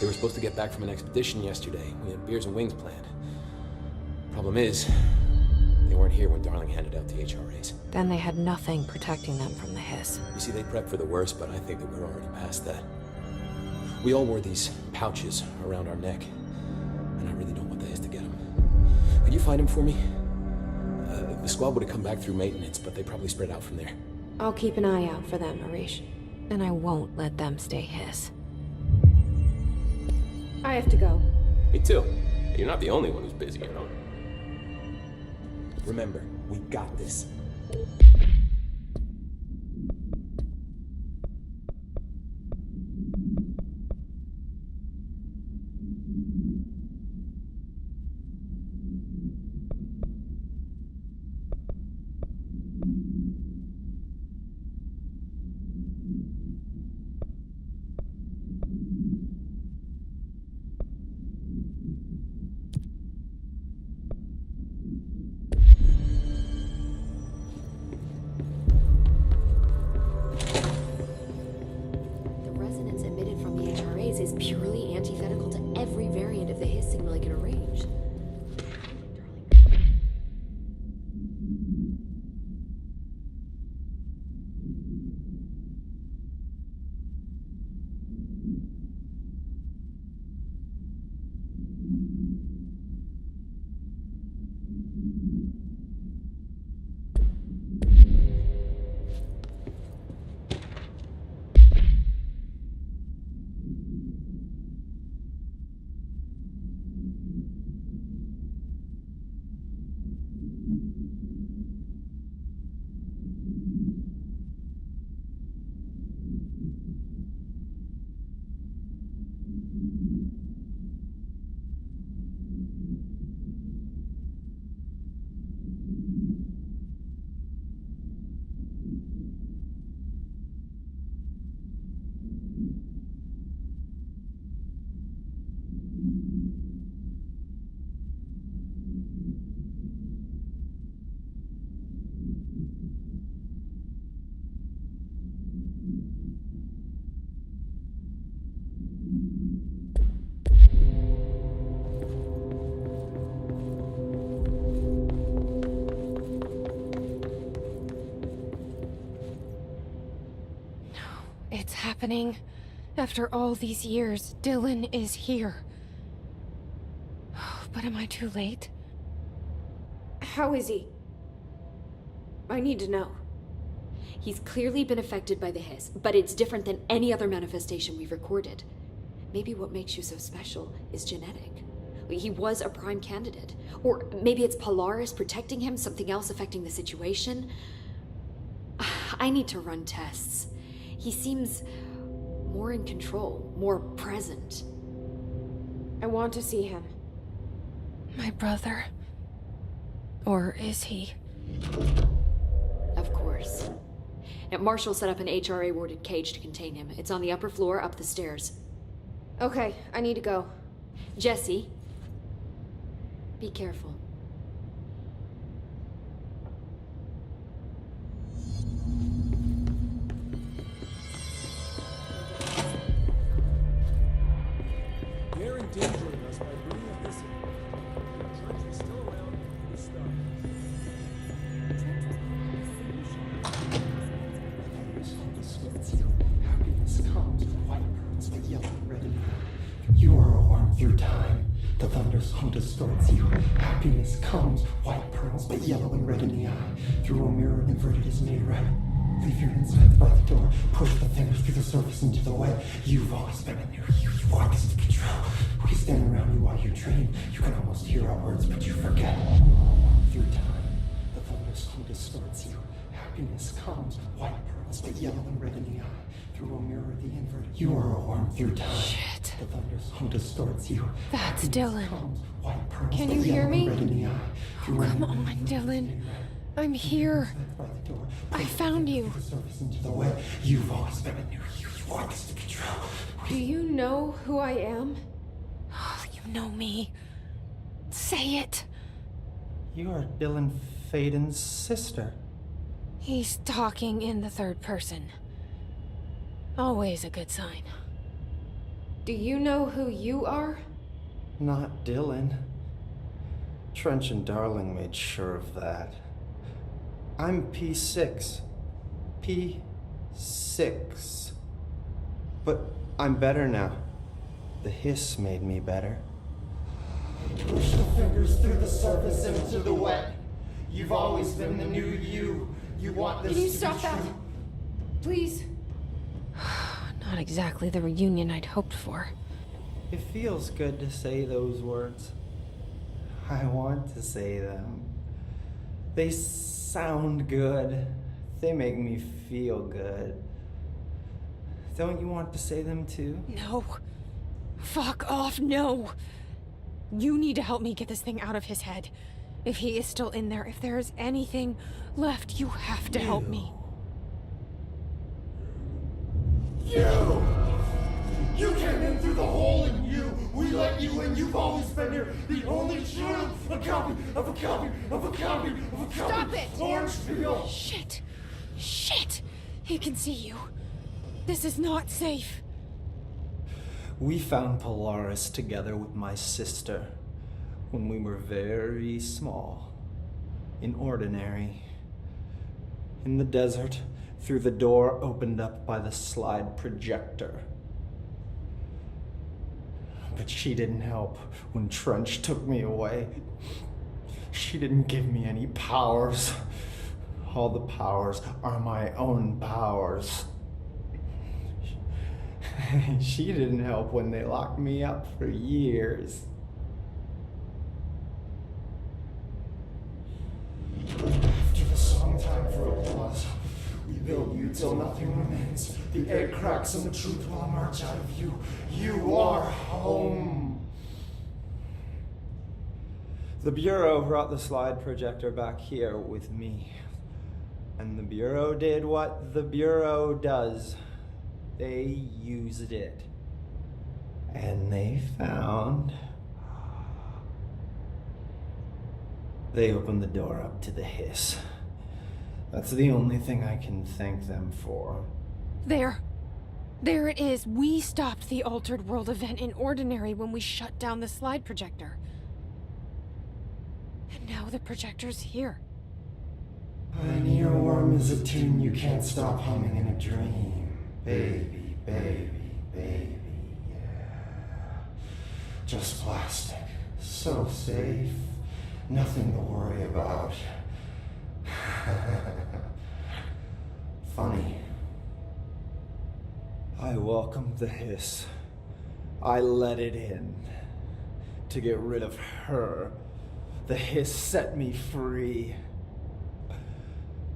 They were supposed to get back from an expedition yesterday. We had beers and wings planned. Problem is, they weren't here when Darling handed out the HRAs. Then they had nothing protecting them from the hiss. You see, they prepped for the worst, but I think that we're already past that. We all wore these pouches around our neck, and I really don't want the hiss to get them. Could you find them for me? The squad would have come back through maintenance, but they probably spread out from there. I'll keep an eye out for them, Arish. And I won't let them stay hiss. I have to go. Me too. You're not the only one who's busy, you know. Remember, we got this. Is purely antithetical to every variant of the hiss signal I can arrange. It's happening. After all these years, Dylan is here. But am I too late? How is he? I need to know. He's clearly been affected by the hiss, but it's different than any other manifestation we've recorded. Maybe what makes you so special is genetic. He was a prime candidate. Or maybe it's Polaris protecting him, something else affecting the situation. I need to run tests. He seems more in control, more present. I want to see him. My brother? Or is he? Of course. Now, Marshall set up an HRA-warded cage to contain him. It's on the upper floor, up the stairs. Okay, I need to go. Jesse, be careful. They're endangering us by bringing up this. The church is still around. We stop. How can you succumb to the white birds with yellow red? You are a worm through time, The thunderstorm distorts you. Happiness comes, white pearls, but yellow and red in the eye. Through a mirror, inverted is made right. Leave your insides by the door. Push the fingers through the surface into the wet. You've always been in there. You walk us to control. We stand around you while you dream. You can almost hear our words, but you forget. Through time, the thunderstorm distorts you. Happiness comes, white pearls, but yellow and red in the eye. Through a mirror, the inverted. You are a worm through time. Shit. The thunderstorm distorts you. That's Happiness Dylan. comes, white pearls, Can but you hear yellow me? and red in the eye. Through a Come mirror, on, Dylan. I'm here. I found you. You've always been in there. You walk us to control. Do you know who I am? You know me. Say it. You are Dylan Faden's sister. He's talking in the third person. Always a good sign. Do you know who you are? Not Dylan. Trench and Darling made sure of that. I'm P6. P6. But I'm better now. The hiss made me better. Push the fingers through the surface into the wet. You've always been the new you. You want this Can you to stop be that? true. Please. Not exactly the reunion I'd hoped for. It feels good to say those words. I want to say them. They sound good. They make me feel good. Don't you want to say them too? No. Fuck off, no. You need to help me get this thing out of his head. If he is still in there, if there is anything left, you have to help me. You! You came in through the hole in you! We let you in, you've always been here! The only truth! A copy of a copy of a copy of a copy! Stop it! Orange peel! Shit! Shit! He can see you. This is not safe. We found Polaris together with my sister when we were very small. In Ordinary. In the desert, through the door opened up by the slide projector. But she didn't help when Trench took me away. She didn't give me any powers. All the powers are my own powers. She didn't help when they locked me up for years. After the song time for applause, we build you till nothing remains. The egg cracks and the truth will emerge out of you. You are home. The Bureau brought the slide projector back here with me. And the Bureau did what the Bureau does. They used it. And they found... They opened the door up to the hiss. That's the only thing I can thank them for. There. There it is. We stopped the Altered World event in Ordinary when we shut down the slide projector. And now the projector's here. An earworm is a tune you can't stop humming in a dream. Baby, baby, baby, yeah. Just plastic. So safe. Nothing to worry about. Funny. I welcomed the hiss. I let it in. To get rid of her. The hiss set me free.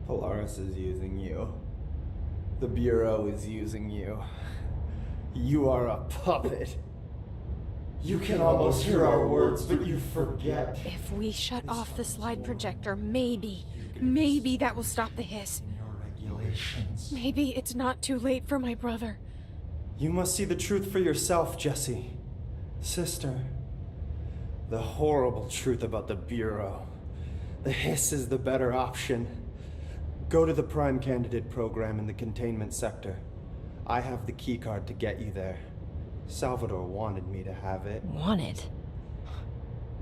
Polaris is using you. The Bureau is using you. You are a puppet. You can almost hear our words, but you forget. If we shut off the slide projector, maybe that will stop the hiss. Regulations. Maybe it's not too late for my brother. You must see the truth for yourself, Jesse. Sister. The horrible truth about the Bureau. The hiss is the better option. Go to the Prime Candidate program in the containment sector. I have the keycard to get you there. Salvador wanted me to have it. Wanted?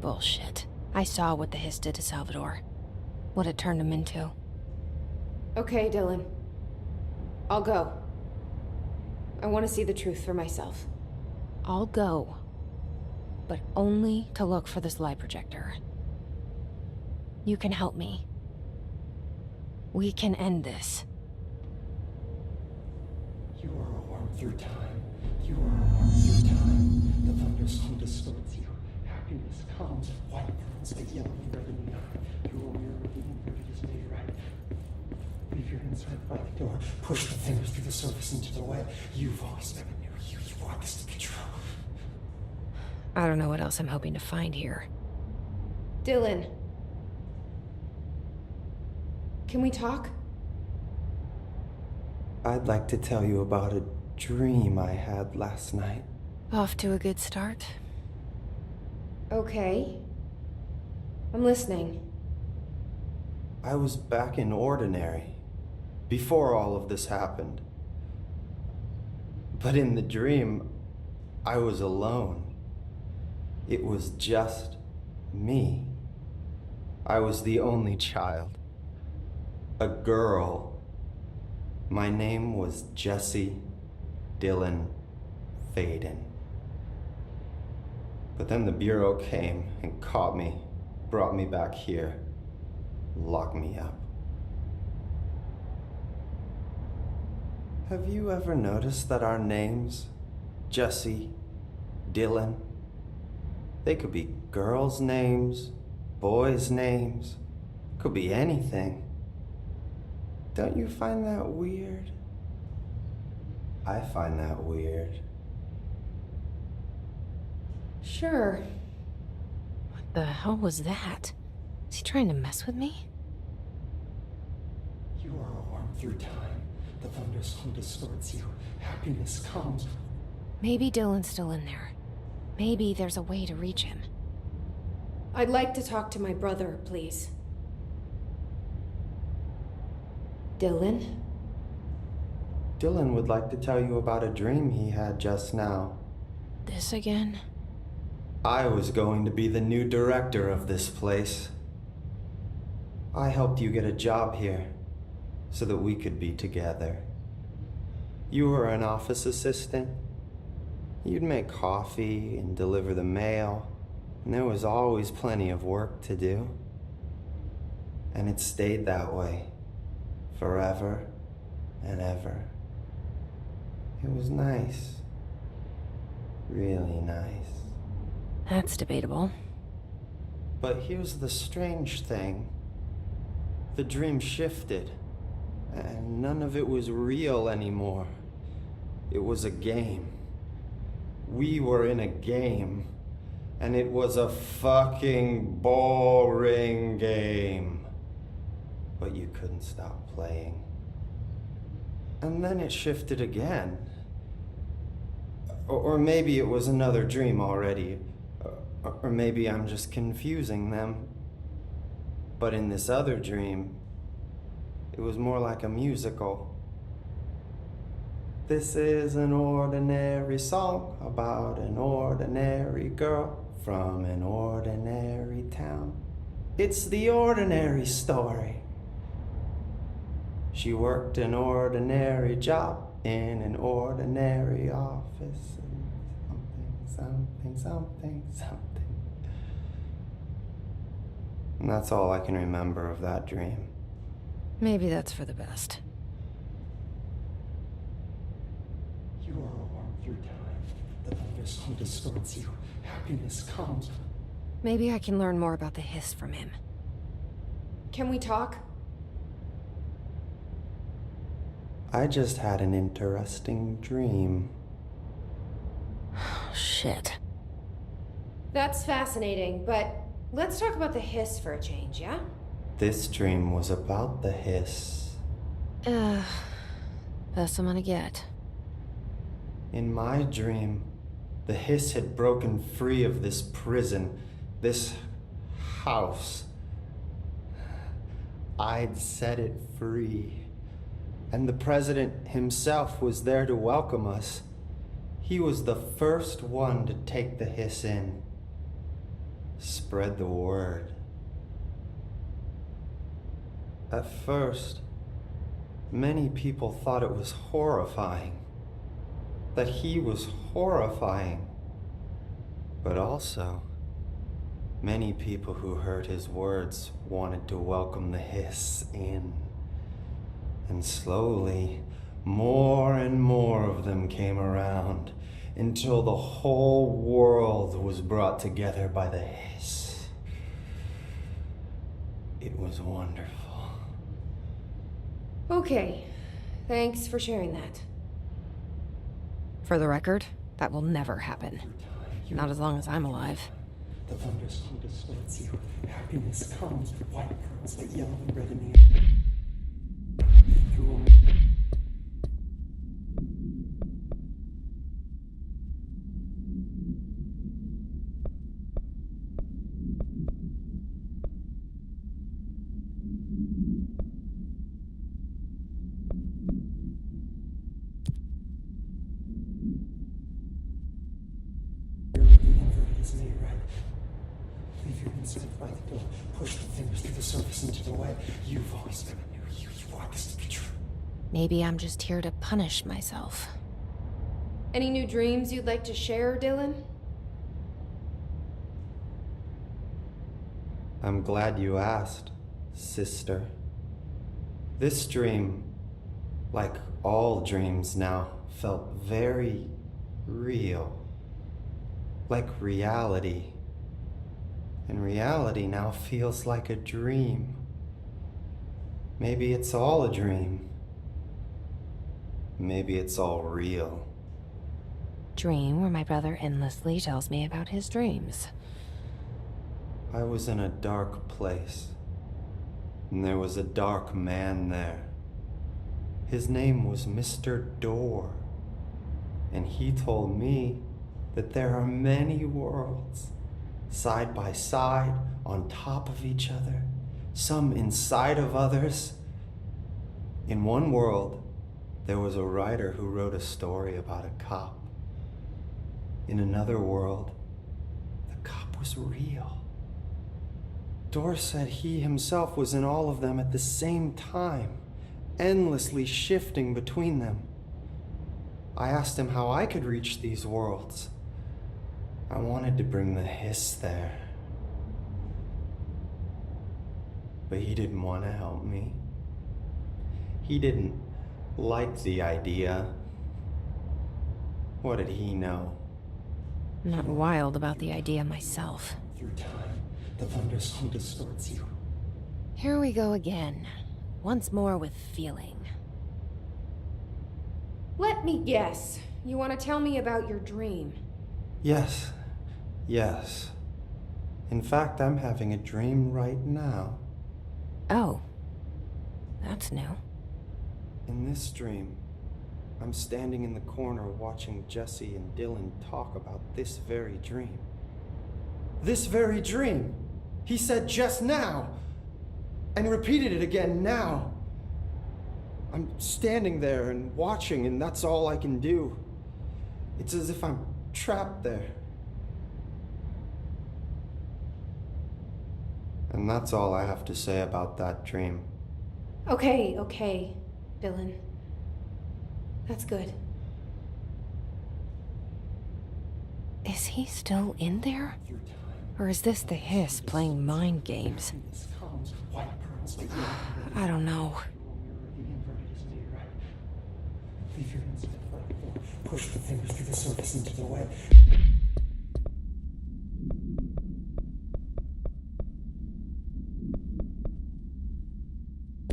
Bullshit. I saw what the hiss did to Salvador. What it turned him into. Okay, Dylan. I'll go. I want to see the truth for myself. I'll go. but only to look for this lie projector. You can help me. We can end this. You are a worm through time. You are a worm through time. The thunderstorm distorts you. Happiness comes, white burns, but yellow and red in the eye. You will mirror the inverted is made right. Leave your inside by the door. Push the fingers through the surface into the way. You've always been a new you. You want this to be true. I don't know what else I'm hoping to find here. Dylan. Can we talk? I'd like to tell you about a dream I had last night. Off to a good start. Okay. I'm listening. I was back in Ordinary, before all of this happened. But in the dream, I was alone. It was just me. I was the only child. A girl. My name was Jesse Dylan Faden. But then the Bureau came and caught me, brought me back here, locked me up. Have you ever noticed that our names, Jesse, Dylan, they could be girls' names, boys' names, could be anything. Don't you find that weird? I find that weird. Sure. What the hell was that? Is he trying to mess with me? You are a worm through time. The thunderstorm distorts you. Happiness comes. Maybe Dylan's still in there. Maybe there's a way to reach him. I'd like to talk to my brother, please. Dylan? Dylan would like to tell you about a dream he had just now. This again? I was going to be the new director of this place. I helped you get a job here, so that we could be together. You were an office assistant. You'd make coffee and deliver the mail, and there was always plenty of work to do. And it stayed that way, forever and ever. It was nice. Really nice. That's debatable. But here's the strange thing. The dream shifted, and none of it was real anymore. It was a game. We were in a game, and it was a fucking boring game. But you couldn't stop playing. And then it shifted again. Or maybe it was another dream already. Or maybe I'm just confusing them. But in this other dream, it was more like a musical. This is an ordinary song about an ordinary girl from an ordinary town. It's the ordinary story. She worked an ordinary job in an ordinary office. And something. And that's all I can remember of that dream. Maybe that's for the best. You are a worm through time. The thunderstorm distorts you. Happiness comes. Maybe I can learn more about the hiss from him. Can we talk? I just had an interesting dream. Shit. That's fascinating, but let's talk about the hiss for a change, yeah? This dream was about the hiss. Best I'm gonna get. In my dream, the hiss had broken free of this prison, this house. I'd set it free. And the president himself was there to welcome us. He was the first one to take the hiss in. Spread the word. At first, many people thought it was horrifying. That he was horrifying. But also, many people who heard his words wanted to welcome the hiss in. And slowly, more and more of them came around until the whole world was brought together by the hiss. It was wonderful. Okay, thanks for sharing that. For the record, that will never happen. Not as long as I'm alive. The thunder's come to distort you. Happiness comes with white pearls, but yellow and red in the air. By the door, push the fingers through the surface into the way. You've always been a new you. You want this to be true. Maybe I'm just here to punish myself. Any new dreams you'd like to share, Dylan? I'm glad you asked, sister. This dream, like all dreams now, felt very real. Like reality. And reality now feels like a dream. Maybe it's all a dream. Maybe it's all real. Dream where my brother endlessly tells me about his dreams. I was in a dark place, and there was a dark man there. His name was Mr. Door, and he told me that there are many worlds, side by side, on top of each other, some inside of others. In one world, there was a writer who wrote a story about a cop. In another world, the cop was real. Dor said he himself was in all of them at the same time, endlessly shifting between them. I asked him how I could reach these worlds. I wanted to bring the hiss there. But he didn't want to help me. He didn't like the idea. What did he know? I'm not wild about the idea myself. Through time, the thunder's come distorts you. Here we go again. Once more with feeling. Let me guess. You want to tell me about your dream? Yes. Yes. In fact, I'm having a dream right now. Oh. That's new. In this dream, I'm standing in the corner watching Jesse and Dylan talk about this very dream. This very dream! He said just now! And repeated it again now! I'm standing there and watching, and that's all I can do. It's as if I'm trapped there. And that's all I have to say about that dream. Okay, Dylan. That's good. Is he still in there? Or is this the hiss playing mind games? I don't know. Leave your hands by the door. Push the fingers through the surface into the way.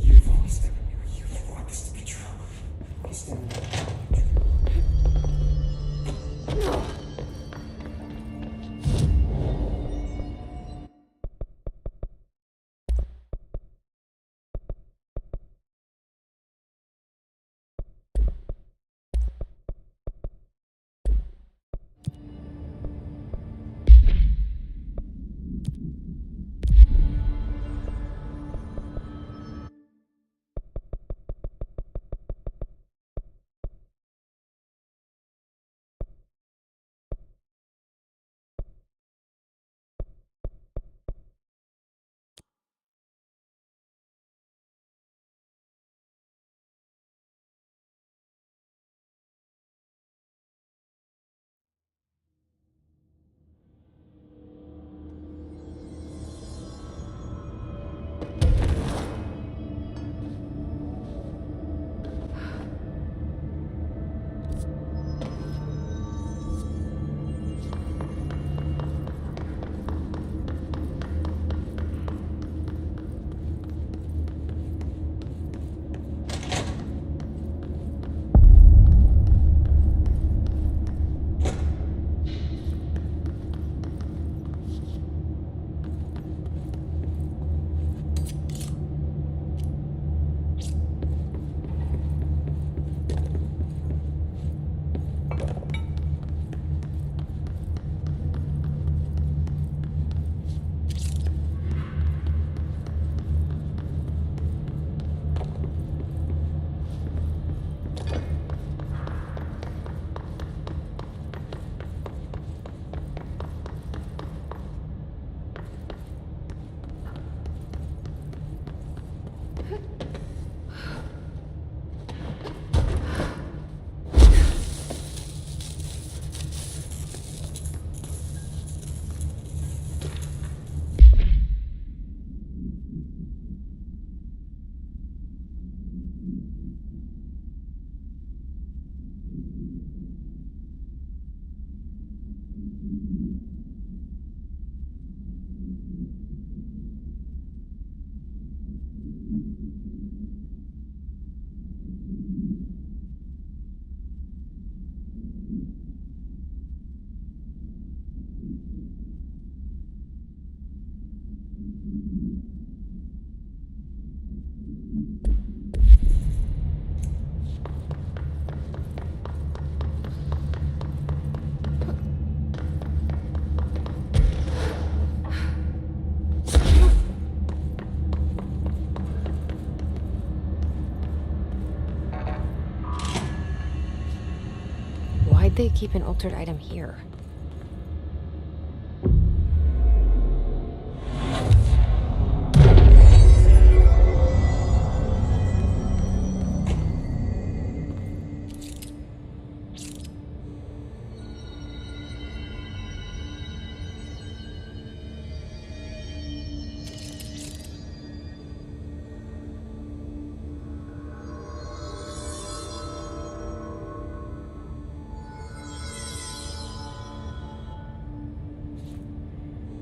You've always been a new you. You want this to be true. He's standing there. they keep an altered item here?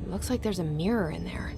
Looks like there's a mirror in there.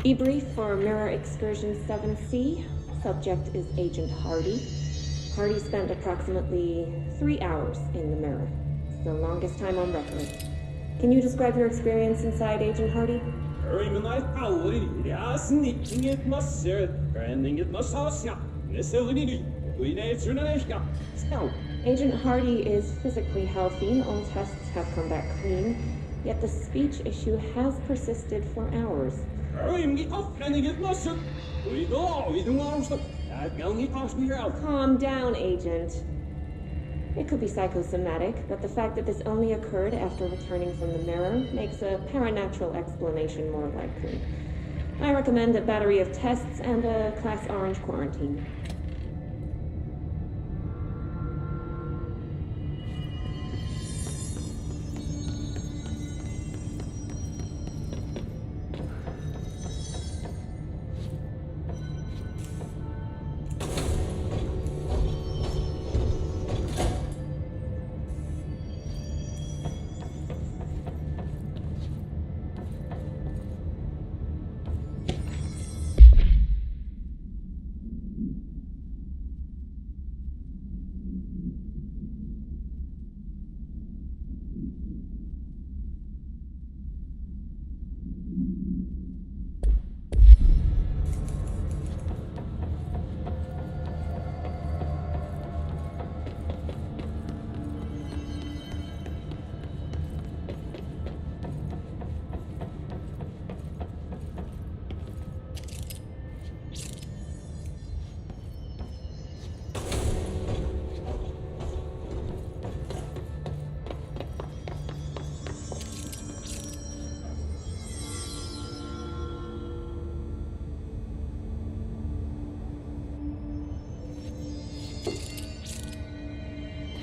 Debrief for Mirror Excursion 7C. Subject is Agent Hardy. Hardy spent approximately 3 hours in the mirror. It's the longest time on record. Can you describe your experience inside, Agent Hardy? Agent Hardy is physically healthy. All tests have come back clean. Yet the speech issue has persisted for hours. Calm down, Agent. It could be psychosomatic, but the fact that this only occurred after returning from the mirror makes a paranatural explanation more likely. I recommend a battery of tests and a Class Orange quarantine.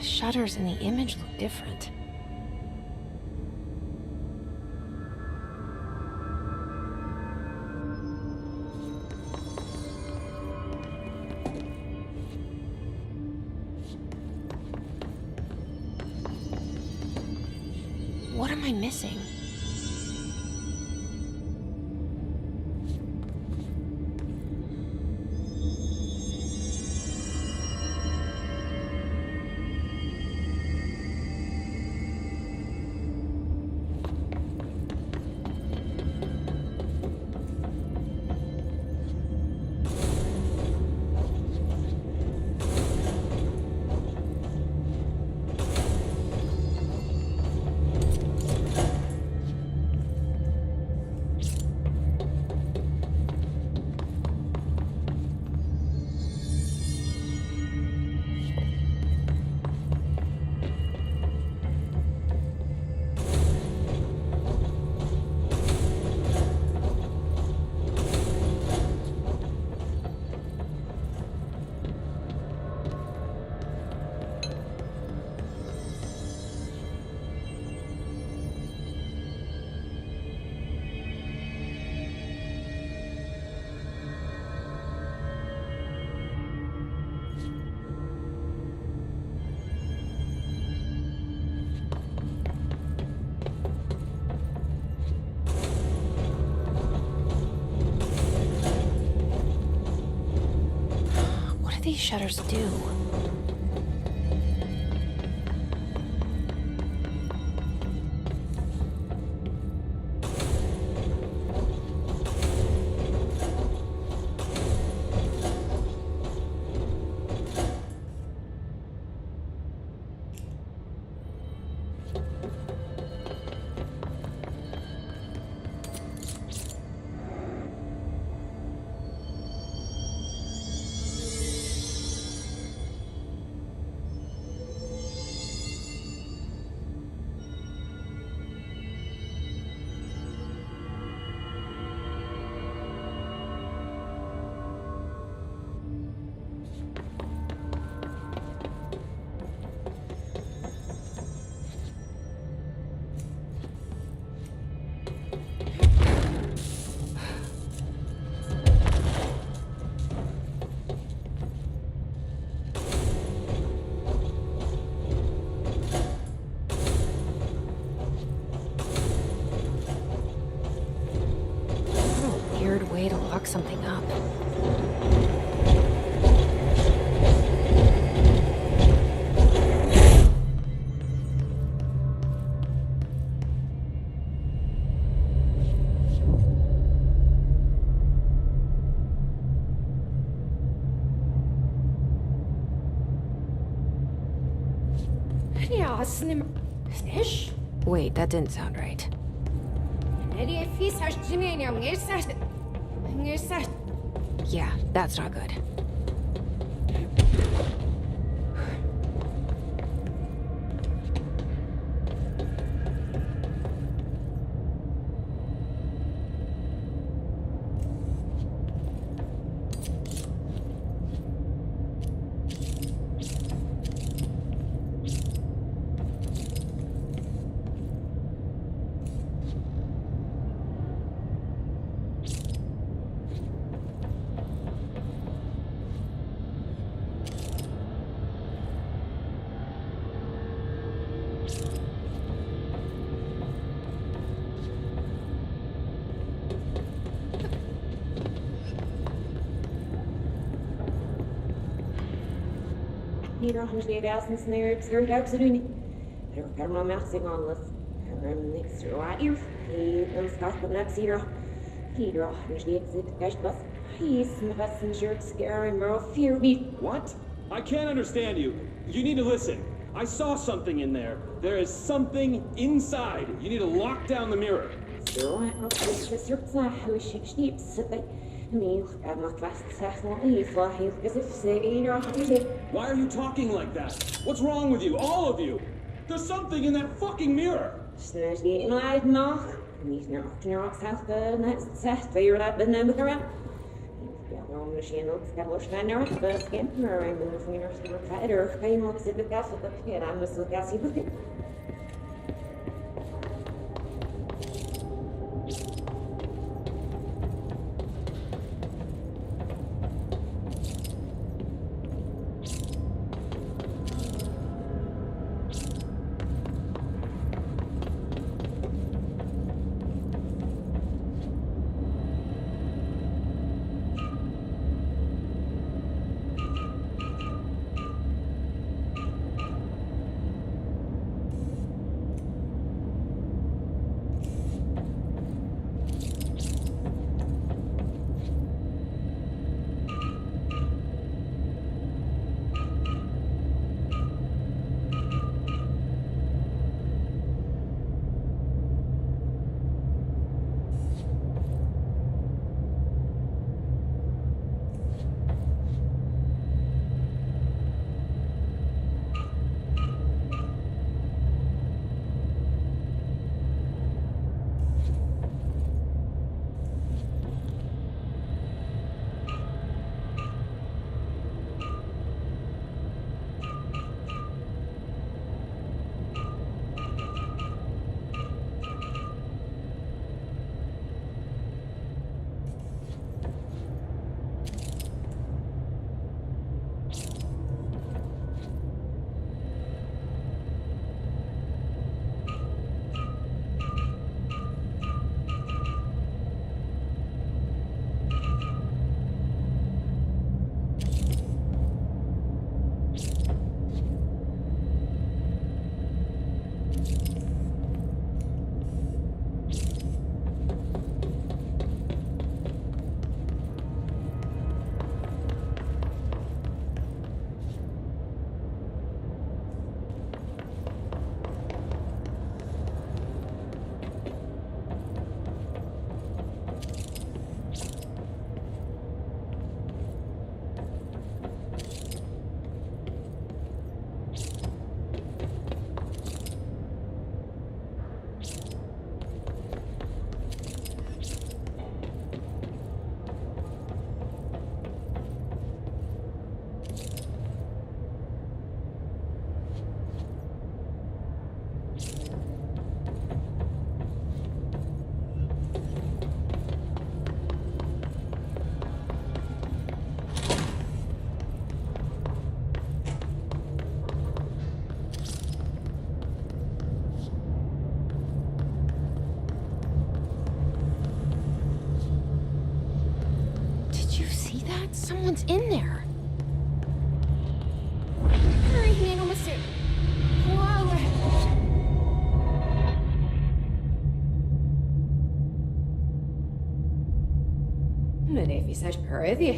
Shutters in the image look different. What am I missing? these shutters do? Way to lock something up. Wait, that didn't sound right. Yeah, that's not good. Hier nog weer ergens neer, zurück absolut. Er kan maar meer zeggen alles. Er niks te waar. Hier staat de net hier. Hier nog niet zit echt was. He's messenger scary more fear me. What? I can't understand you. You need to listen. I saw something in there. There is something inside. You need to lock down the mirror. So I hope this is your plan. We should sleep. Why are you talking like that? What's wrong with you? All of you? There's something in that fucking mirror! Someone's in there. Hurry, Nano Mister. Whoa. Men fi sač prvi.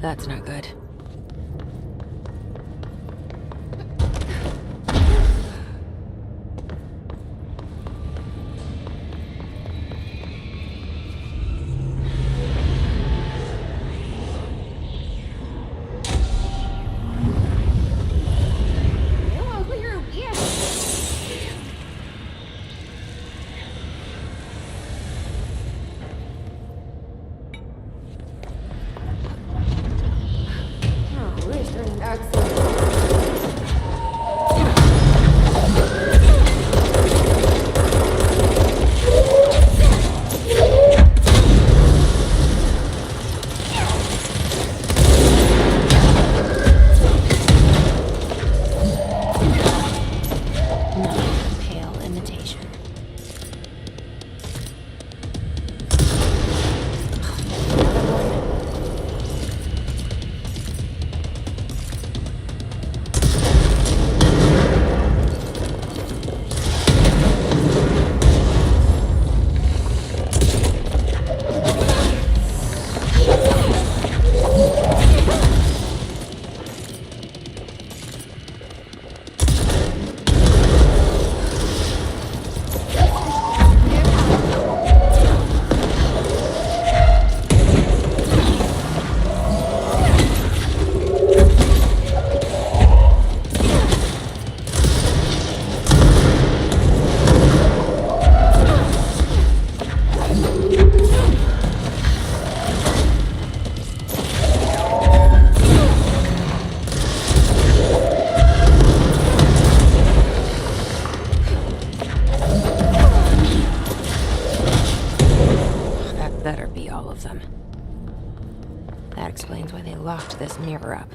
That's not good. Locked this mirror up.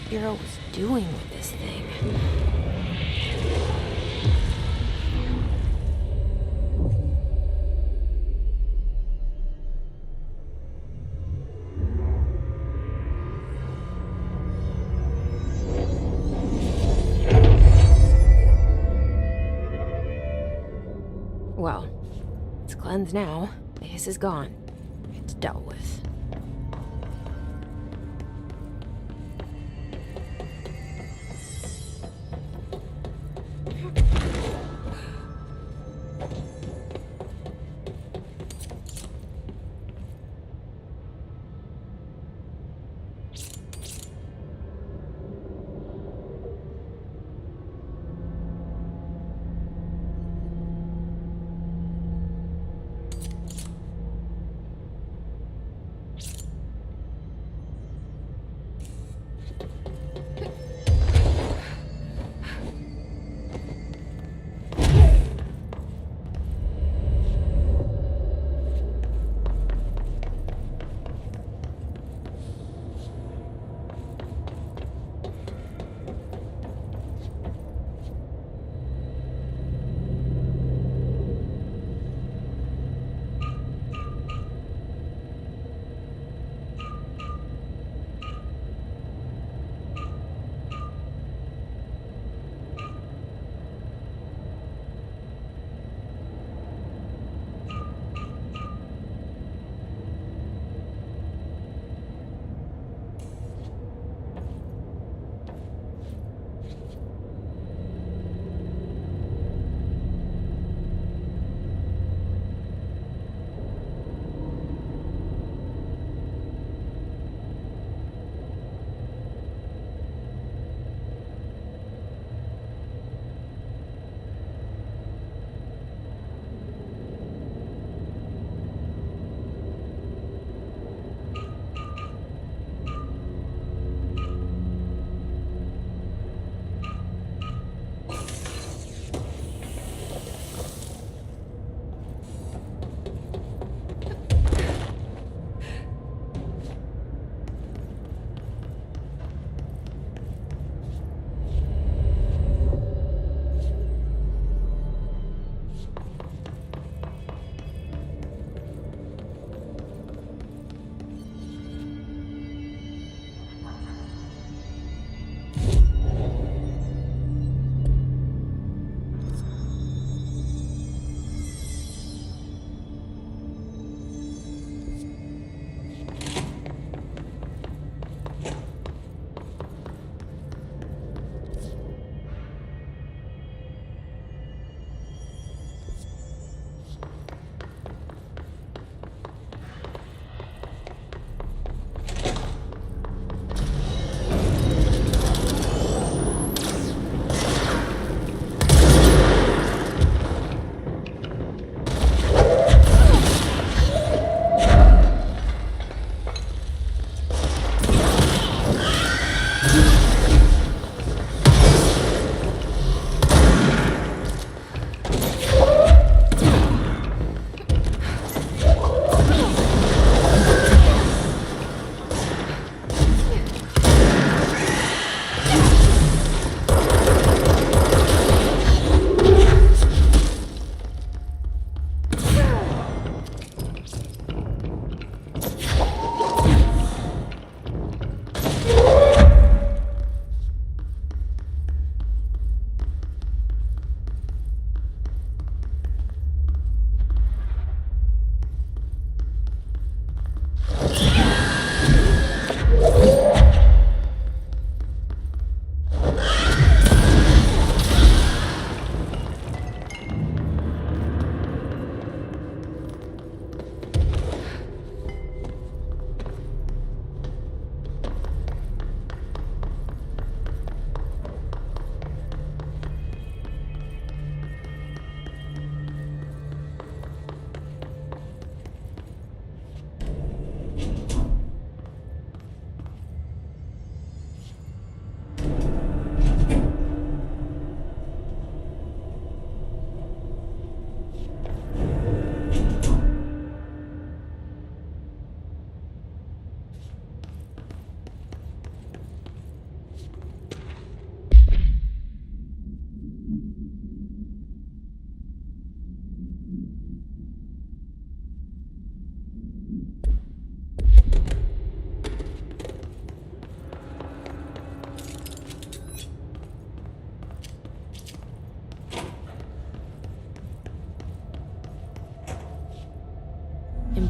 Bureau was doing with this thing. Well, it's cleansed now. The hiss is gone. It's dealt with.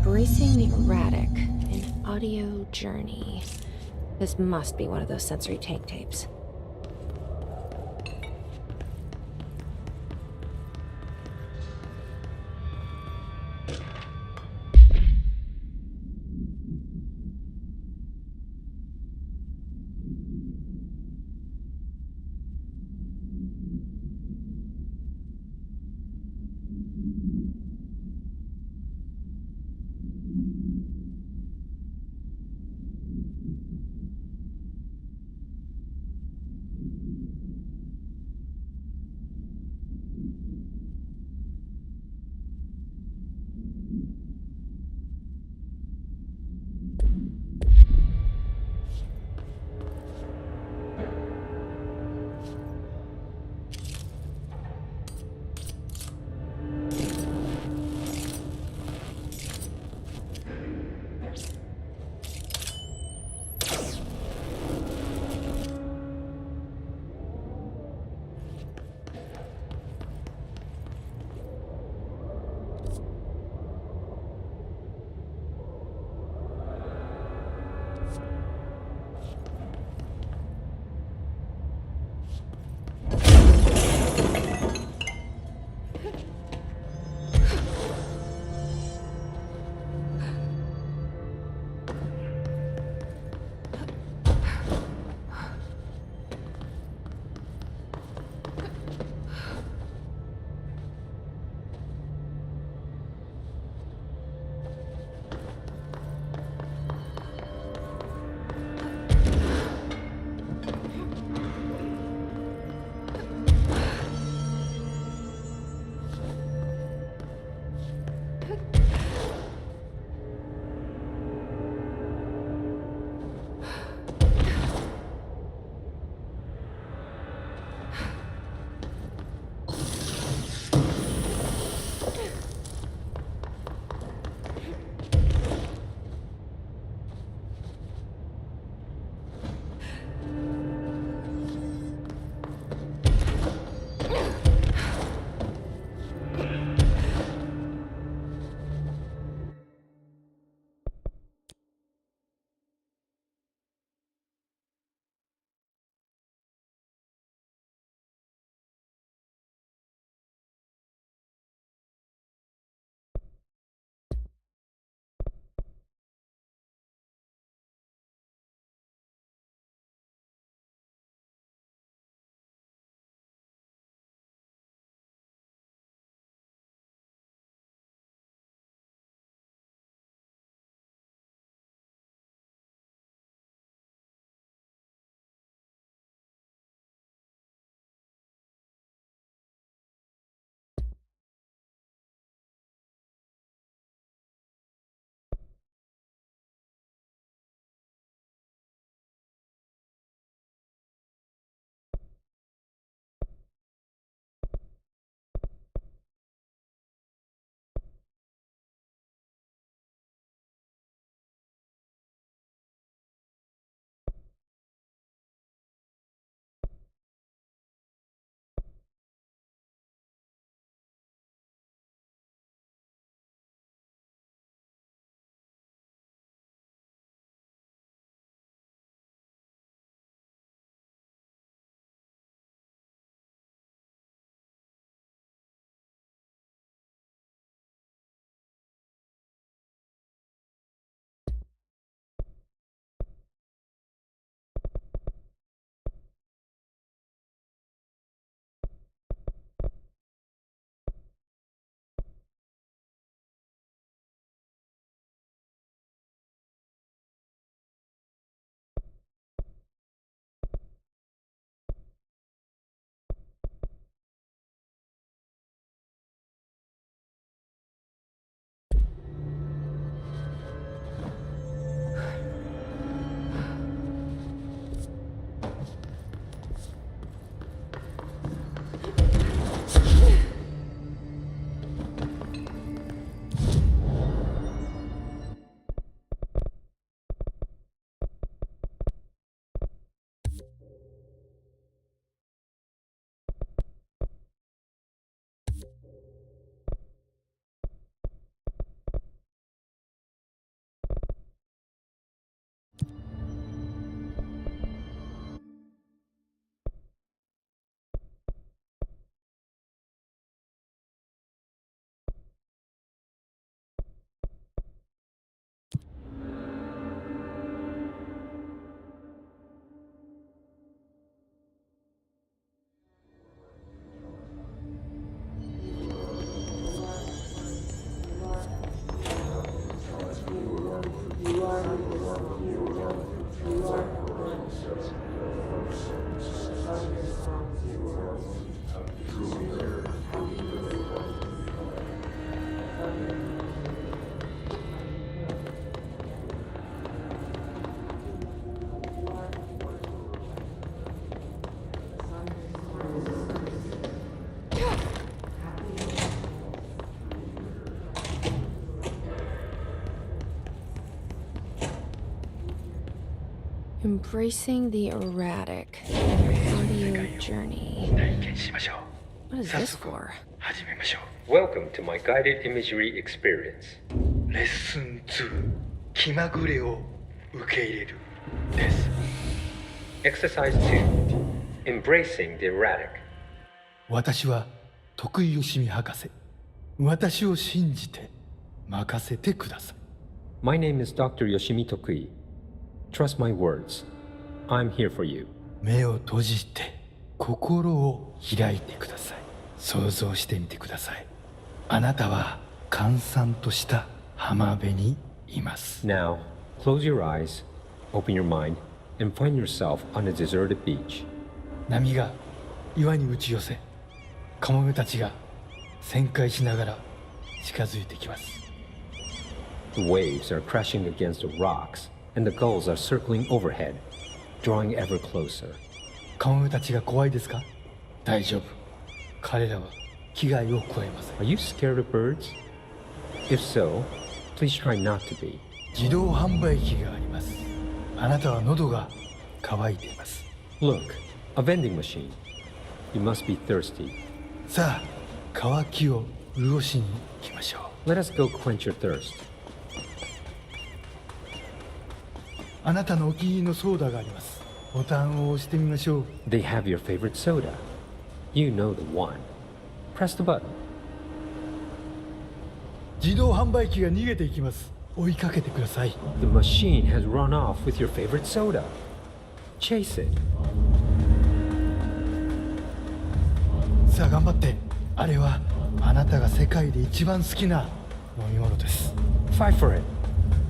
Embracing the erratic, an audio journey. This must be one of those sensory tank tapes. Embracing the erratic. Audio journey. What is this for? Welcome to my guided imagery experience. Lesson 2. 気まぐれを受け入れるです。Exercise 2. Embracing the erratic. 私は徳井義美博士。私を信じて任せてください。My name is Dr. Yoshimi Tokui. Trust my words. I'm here for you. 目を閉じて心を開いてください。想像してみてください。あなたは閑散とした浜辺にいます。Now, close your eyes, open your mind, and find yourself on a deserted beach. 波が岩に打ち寄せ、カモメたちが旋回しながら近づいてきます。The waves are crashing against the rocks, and the gulls are circling overhead, drawing ever closer. カモメたちが怖いですか？大丈夫。彼らは危害を加えません。Are you scared of birds? If so, please try not to be. 自動販売機があります。あなたは喉が渇いています。Look, a vending machine. You must be thirsty. さあ、渇きを潤しに行きましょう。Let us go quench your thirst. あなたのお気に入りのソーダがあります。ボタンを押してみましょう。They have your favorite soda. You know the one. Press the button. 自動販売機が逃げていきます。追いかけてください。The machine has run off with your favorite soda. Chase it. さあ頑張って。あれはあなたが世界で一番好きな飲み物です。Fight for it.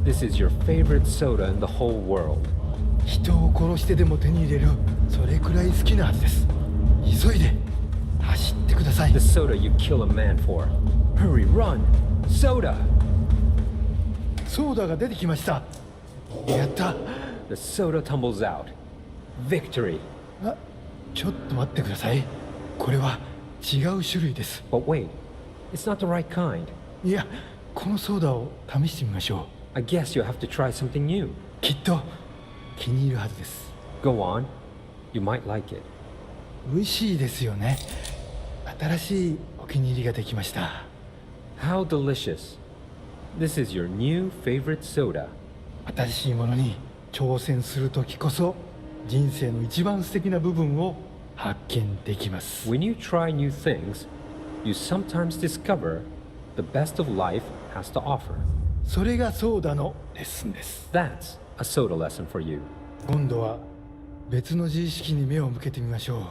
This is your favorite soda in the whole world. 人を殺してでも手に入れる、それくらい好きなはずです。急いで走ってください。 The soda you kill a man for. Hurry, run! Soda! ソーダが出てきました。やった。 The soda tumbles out. Victory! あ、ちょっと待ってください。これは違う種類です。 But wait, it's not the right kind. いや、このソーダを試してみましょう。I guess you have to try something new. きっと気に入るはずです。 Go on. You might like it. 美味しいですよね。新しいお気に入りができました。 How delicious. This is your new favorite soda. 新しいものに挑戦するときこそ人生の一番素敵な部分を発見できます。 When you try new things, you sometimes discover the best of life has to offer. それがソーダのレッスンです。 That's a soda lesson for you. 今度は別の自意識に目を向けてみましょう。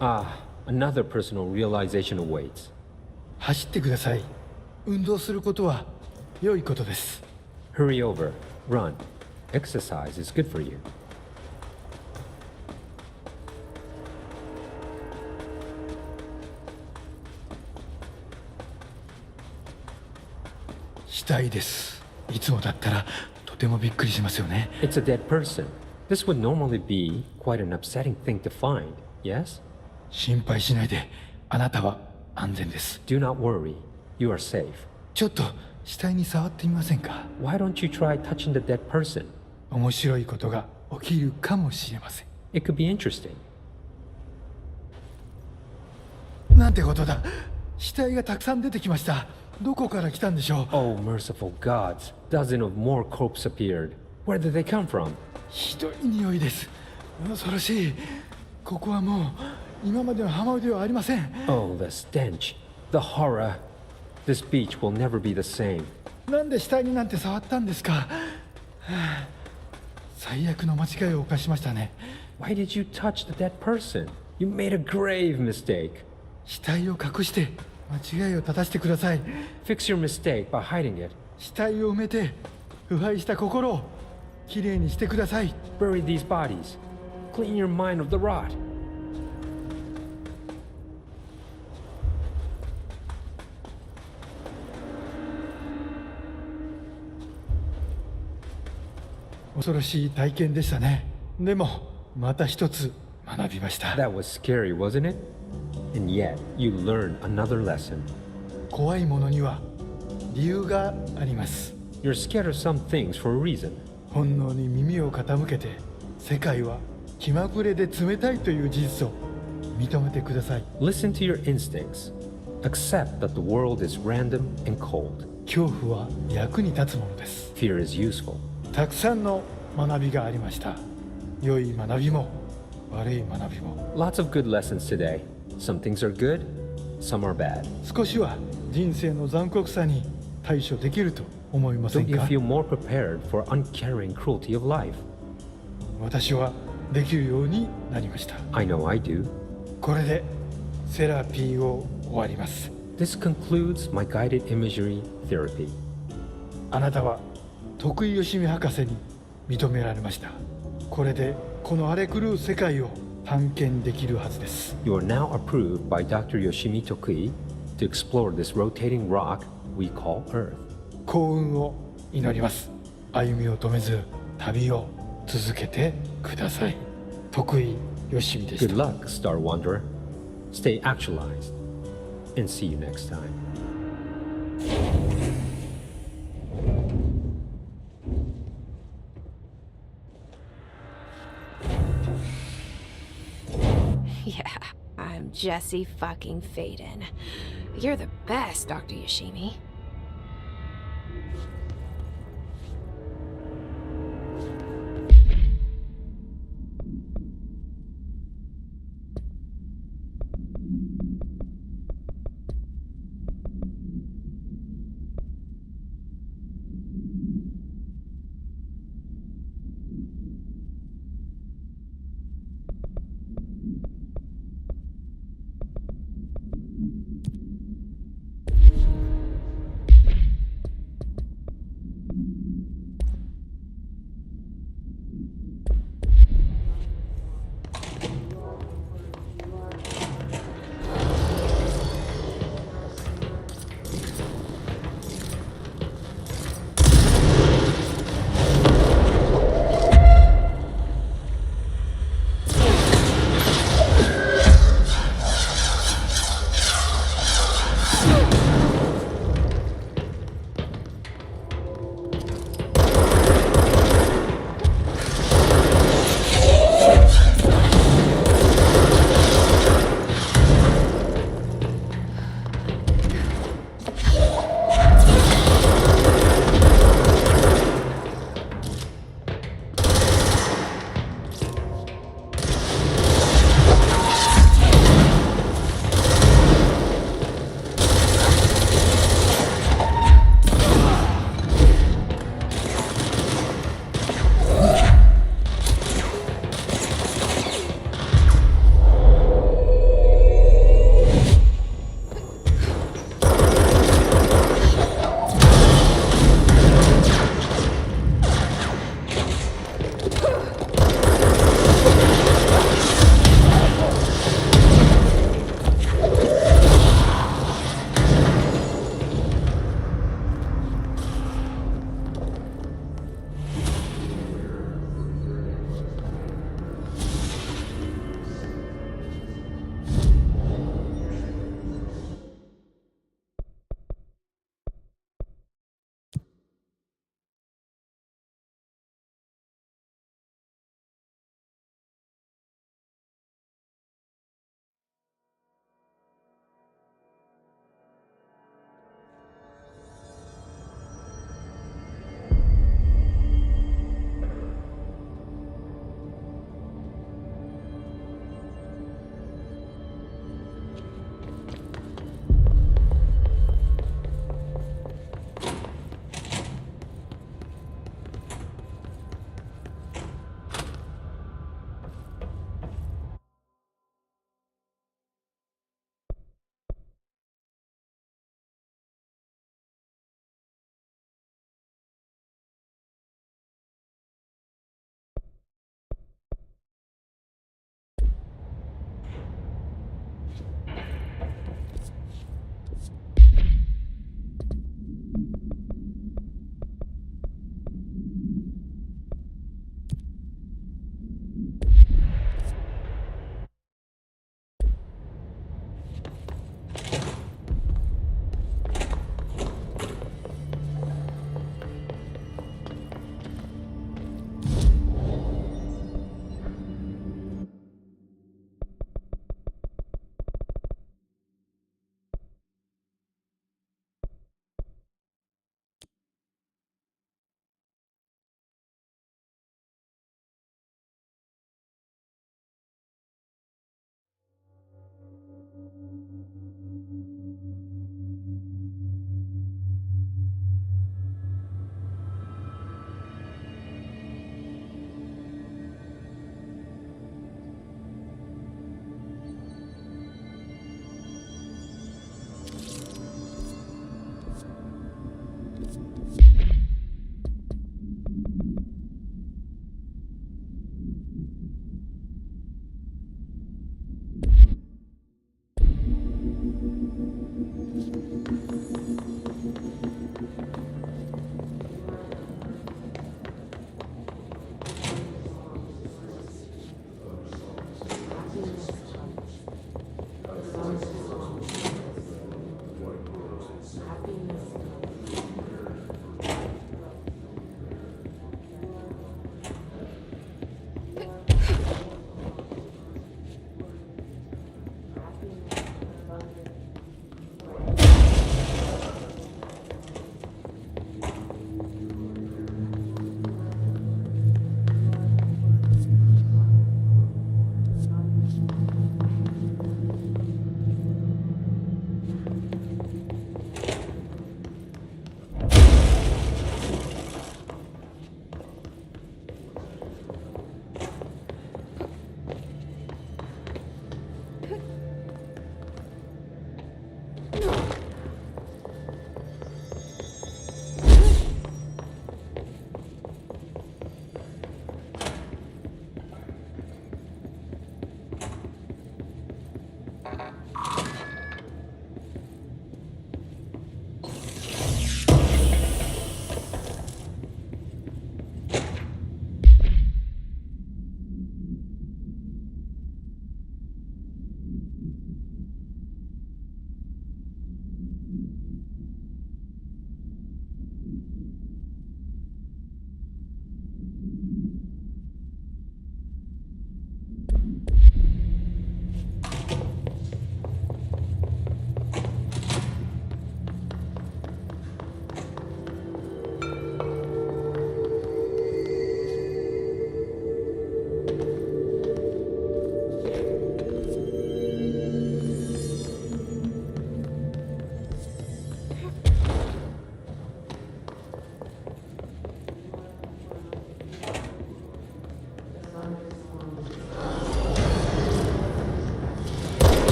Ah, another personal realization awaits. 走ってください。運動することは良いことです。 Hurry over. Run. Exercise is good for you. 死体です。いつもだったらとてもびっくりしますよね。 It's a dead person. This would normally be quite an upsetting thing to find, yes? 心配しないで。あなたは安全です。 Do not worry. You are safe. ちょっと死体に触ってみませんか？ Why don't you try touching the dead person? 面白いことが起きるかもしれません。 It could be interesting. なんてことだ。死体がたくさん出てきました。どこから来たんでしょう？ Oh, merciful gods. Dozens of more corpses appeared. Where did they come from? ひどい匂いです。恐ろしい。ここはもう今までの浜辺ではありません。 Oh, the stench. The horror. This beach will never be the same. なんで死体になんて触ったんですか？はあ、最悪の間違いを犯しましたね。 Why did you touch the dead person? You made a grave mistake. 死体を隠して間違いを正してください。 Fix your mistake by hiding it. 死体を埋めて腐敗した心をきれいにしてください。 Bury these bodies. Clean your mind of the rot. 恐ろしい体験でしたね。でもまた一つ学びました。 That was scary, wasn't it? And yet, you learned another lesson. 怖いものには理由があります。 You're scared of some things for a reason. 本能に耳を傾けて世界は気まぐれで冷たいという事実を認めてください。 Listen to your instincts. Accept that the world is random and cold. 恐怖は役に立つものです。 Fear is useful. たくさんの学びがありました。良い学びも悪い学びも。 Lots of good lessons today. Some things are good, some are bad. 少しは人生の残酷さに対処できると思いません Don't you か？ feel more prepared for uncaring cruelty of life? 私はできるようになりました。 I know I do. これでセラピーを終わります。 This concludes my guided imagery therapy. あなたは徳井義美博士に認められました。これでこの荒れ狂う世界を探検できるはずです。 You are now approved by Dr. Yoshimi Tokui to explore this rotating rock we call Earth. 幸運を祈ります。歩みを止めず旅を続けてください。徳井義美でした。 Good luck, Star Wanderer. Stay actualized. And see you next time. Yeah, I'm Jesse fucking Faden. You're the best, Dr. Yoshimi.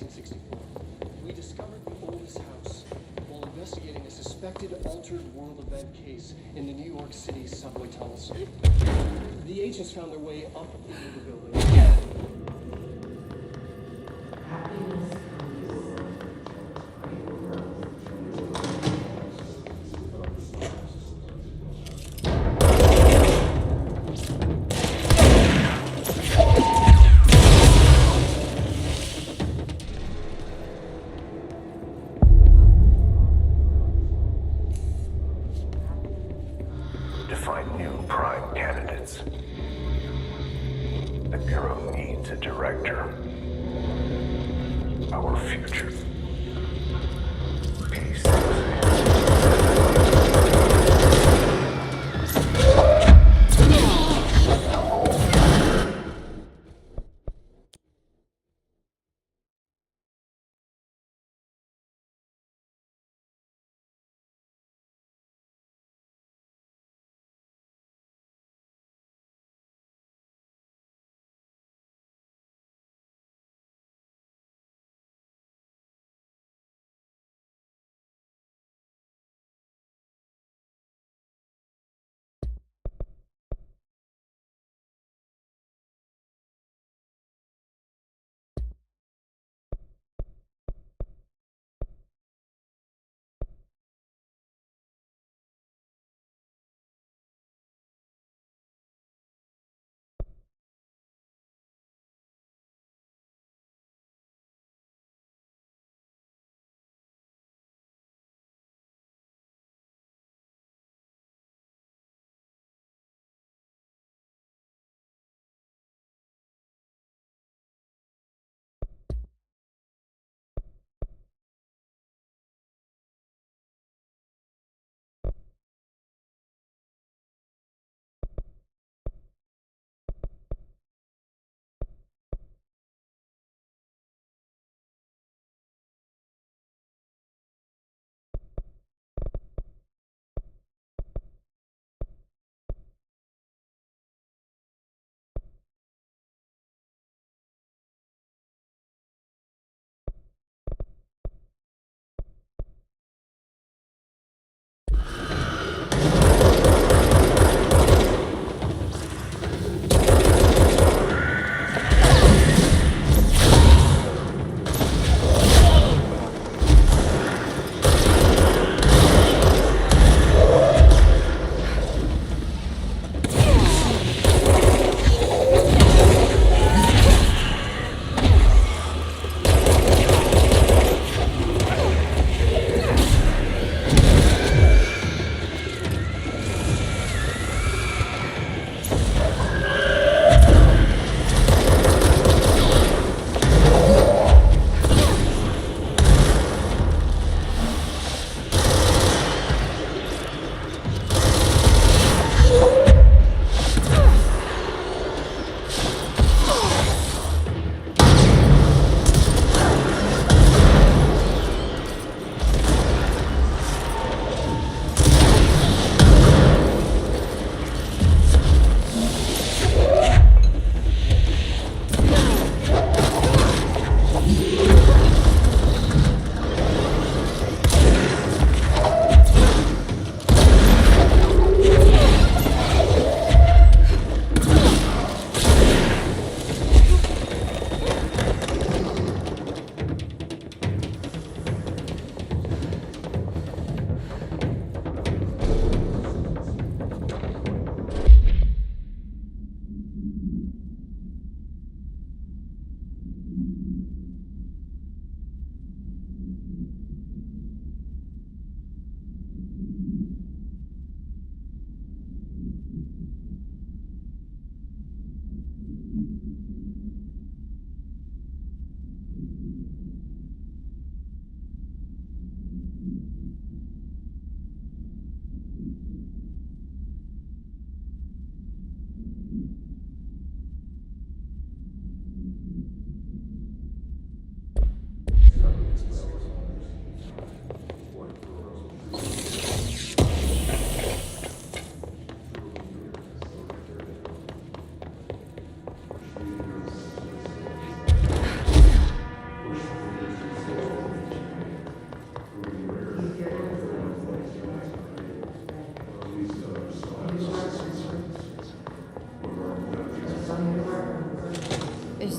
1964. We discovered the oldest house while investigating a suspected altered world event case in the New York City subway tunnels. The agents found their way up into the building. To find new prime candidates, the Bureau needs a director. Our future.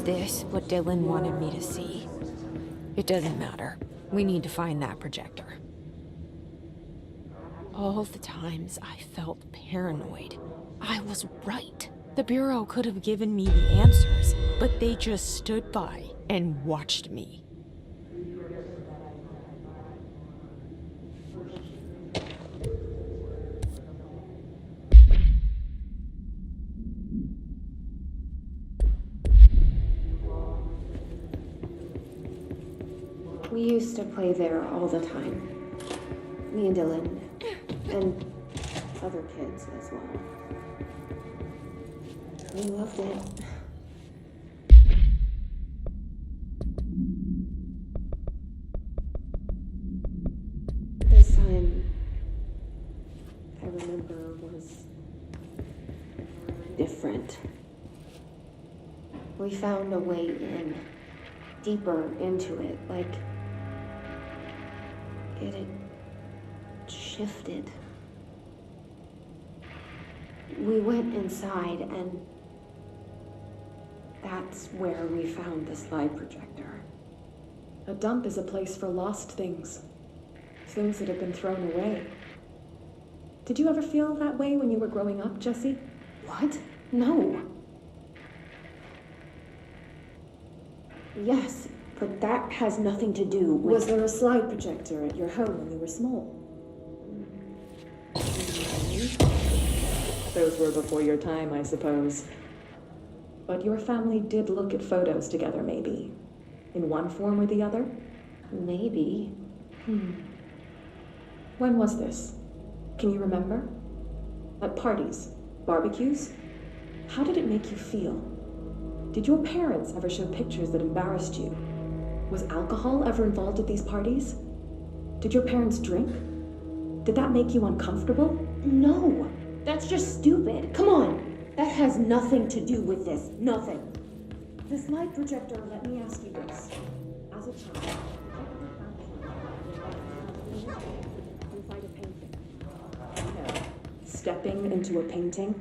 this what Dylan wanted me to see? It doesn't matter. We need to find that projector. All the times I felt paranoid, I was right. The Bureau could have given me the answers, but they just stood by and watched me. We used to play there all the time. Me and Dylan. And other kids as well. We loved it. This time, I remember, was different. We found a way in, deeper into it, like it had shifted. We went inside, and that's where we found the slide projector. A dump is a place for lost things. Things that have been thrown away. Did you ever feel that way when you were growing up, Jesse? What? No. Yes, but that has nothing to do with... Was there a slide projector at your home when you were small? Those were before your time, I suppose. But your family did look at photos together, maybe. In one form or the other? Maybe. When was this? Can you remember? At parties? Barbecues? How did it make you feel? Did your parents ever show pictures that embarrassed you? Was alcohol ever involved at these parties? Did your parents drink? Did that make you uncomfortable? No! That's just stupid. Come on! That has nothing to do with this. Nothing. The slide projector, let me ask you this. As a child, inside a painting. No. Stepping into a painting,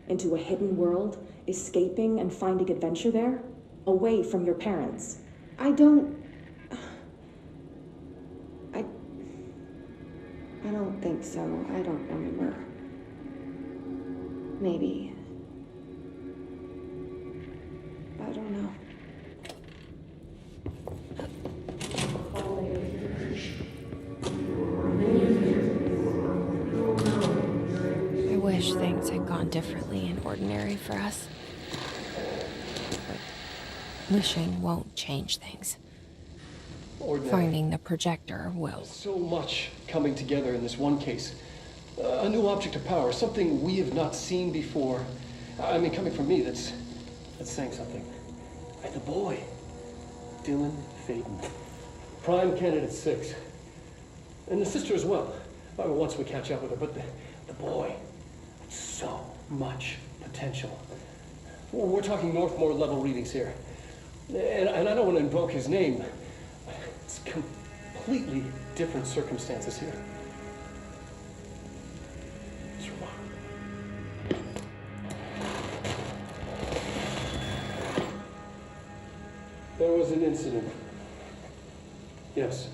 into a hidden world, escaping and finding adventure there, away from your parents. I don't think so. I don't remember. Maybe. I don't know. I wish things had gone differently and ordinary for us. But wishing won't change things. Ordinary. Finding the projector will. So much coming together in this one case. A new object of power, something we have not seen before. I mean, coming from me, that's saying something. And the boy, Dylan ᶜᵉᵐᵃ, prime candidate 6. And the sister as well. Once we catch up with her, but the boy, so much potential. We're talking Northmore level readings here. And I don't want to invoke his name. It's completely different circumstances here. It's remarkable. There was an incident. Yes.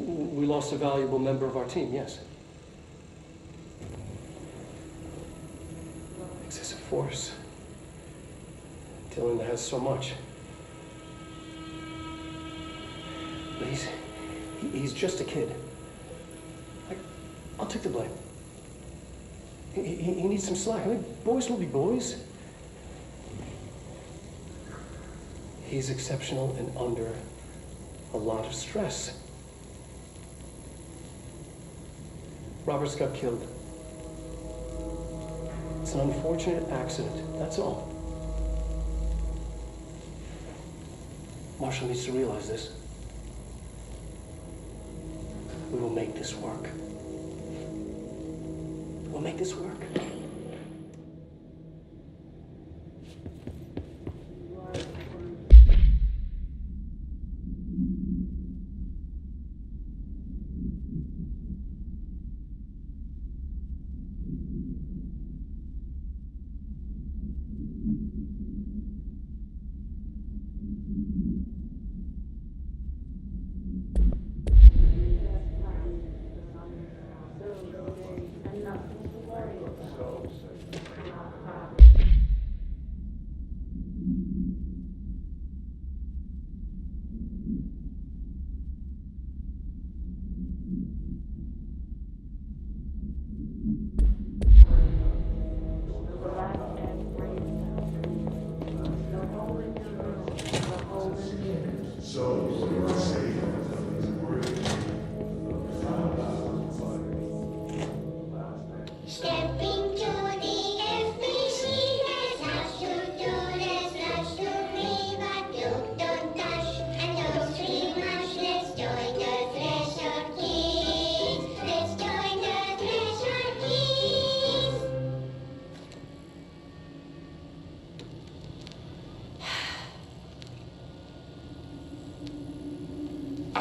We lost a valuable member of our team, yes. Excessive force. Dylan has so much. But he's just a kid. I'll take the blame. He needs some slack. I mean, boys will be boys. He's exceptional and under a lot of stress. Roberts got killed. It's an unfortunate accident, that's all. Marshall needs to realize this. We will make this work. We'll make this work.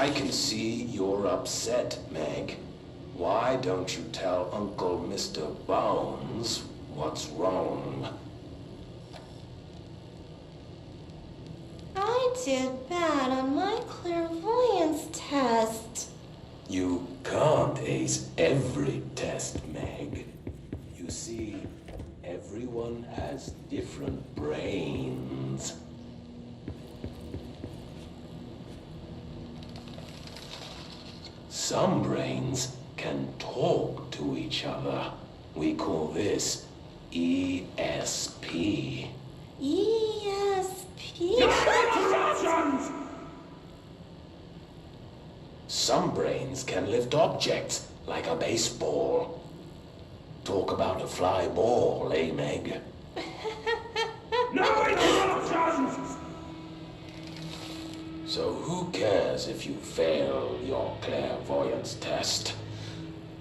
I can see you're upset, Meg. Why don't you tell Uncle Mr. Bones what's wrong? I did bad on my clairvoyance test. You can't ace every test, Meg. You see, everyone has different brains. Some brains can talk to each other. We call this ESP. ESP? Some brains can lift objects, like a baseball. Talk about a fly ball, eh, Meg? No interruptions! So who cares if you fail your clairvoyance test?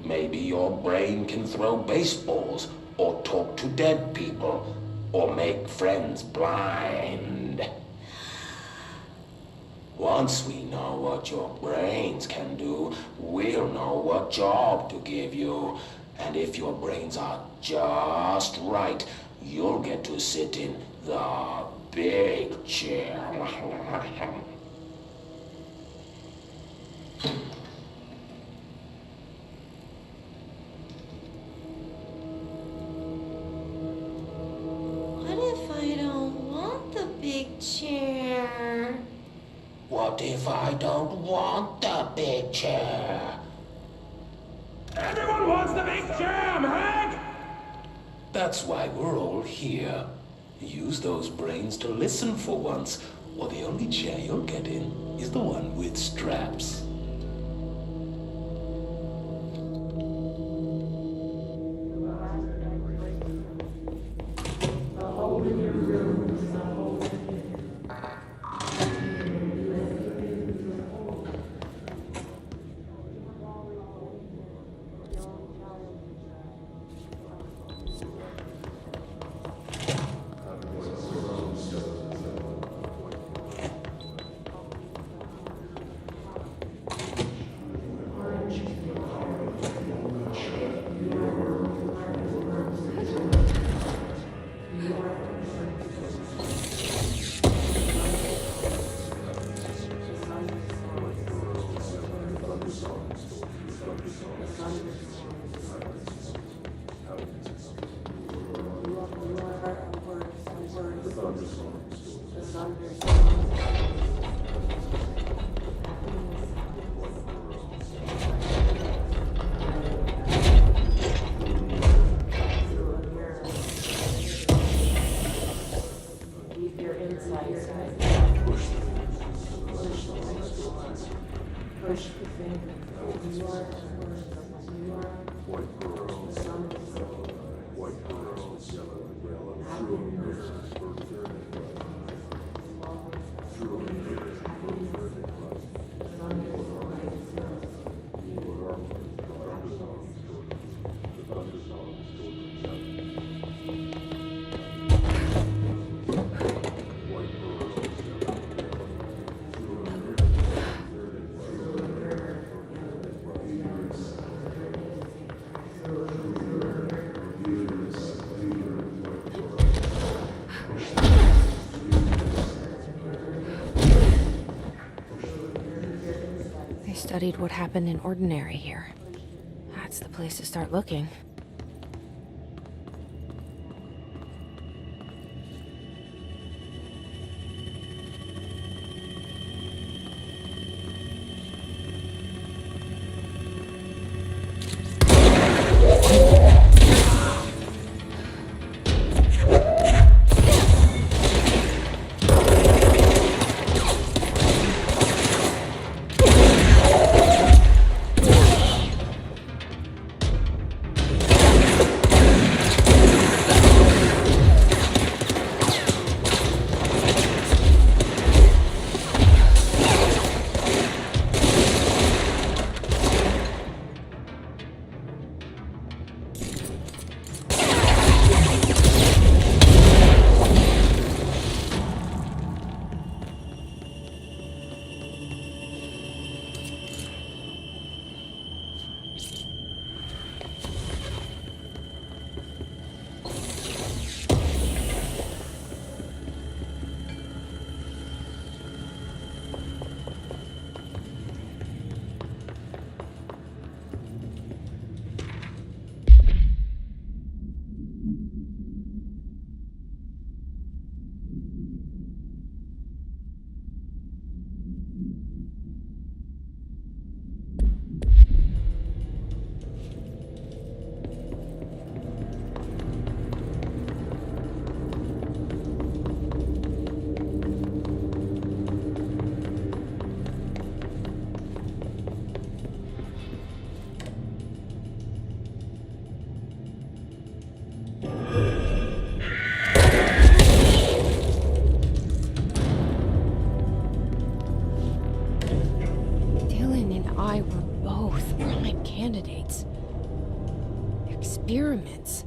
Maybe your brain can throw baseballs, or talk to dead people, or make friends blind. Once we know what your brains can do, we'll know what job to give you. And if your brains are just right, you'll get to sit in the big chair. What if I don't want the big chair? What if I don't want the big chair? Everyone wants the big chair, Meg! That's why we're all here. Use those brains to listen for once, or the only chair you'll get in is the one with straps. Studied what happened in Ordinary here. That's the place to start looking. I were both prime candidates. Experiments.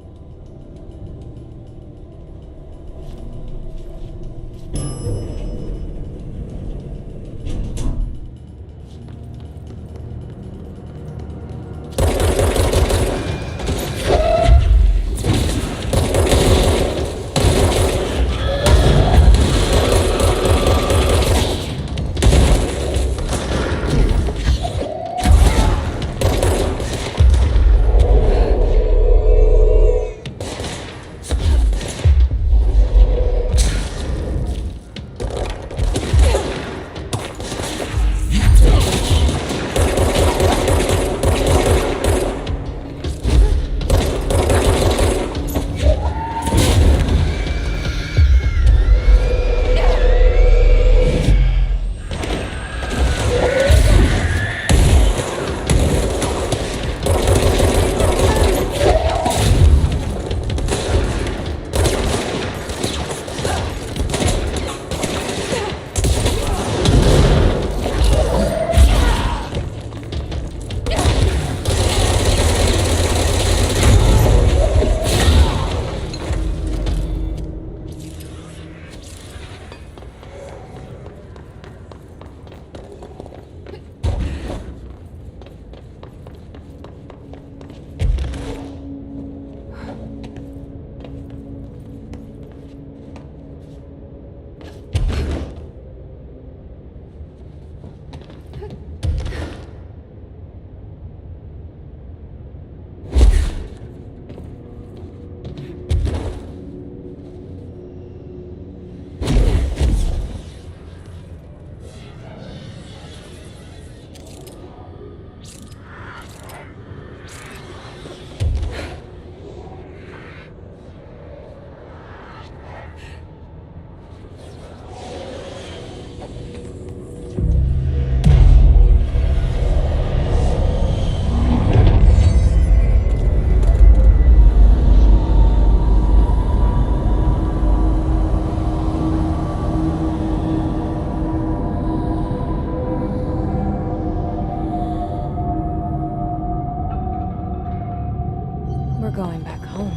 Going back home.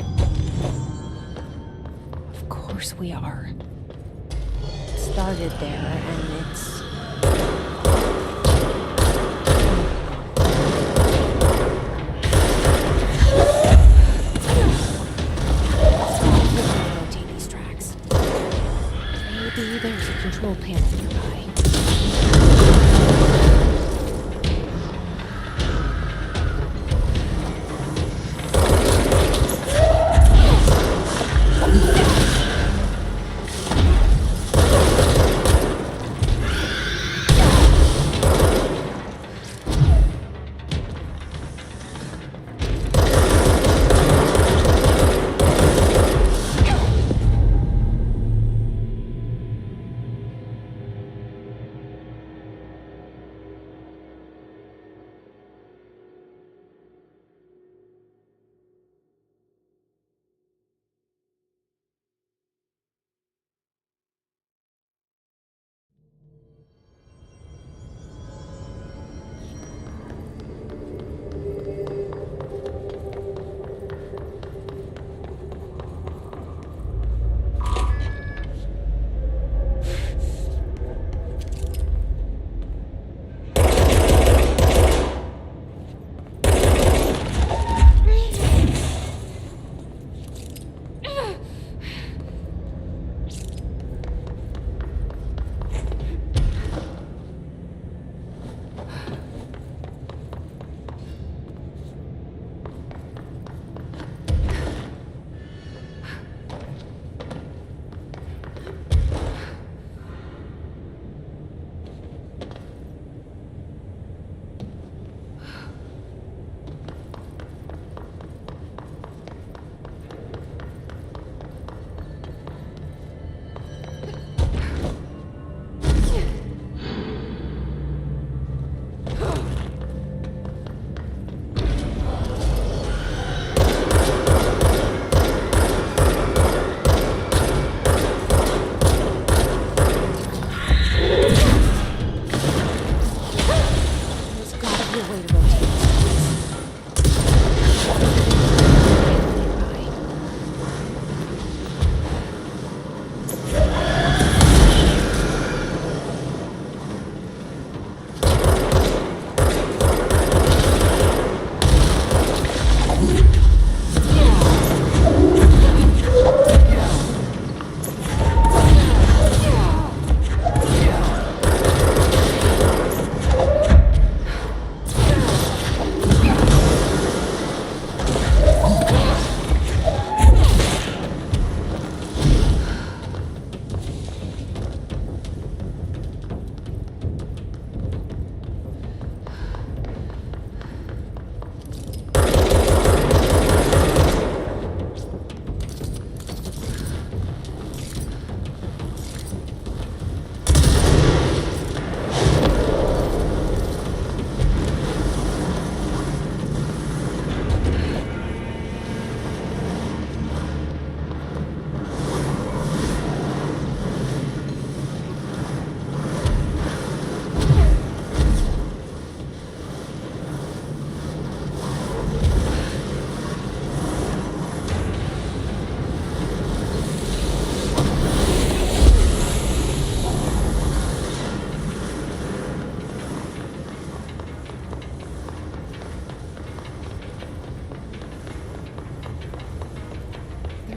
Of course we are. Started there, and it's... rotate these tracks. Maybe there's a control panel nearby. be a way to rotate.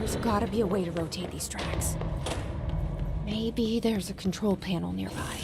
There's gotta be a way to rotate these tracks. Maybe there's a control panel nearby.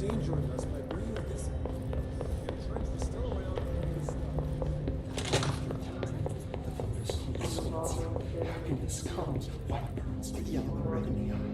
endangering us by bringing this trench is still around. Happiness comes, white pearls, but yellow and red in the eye.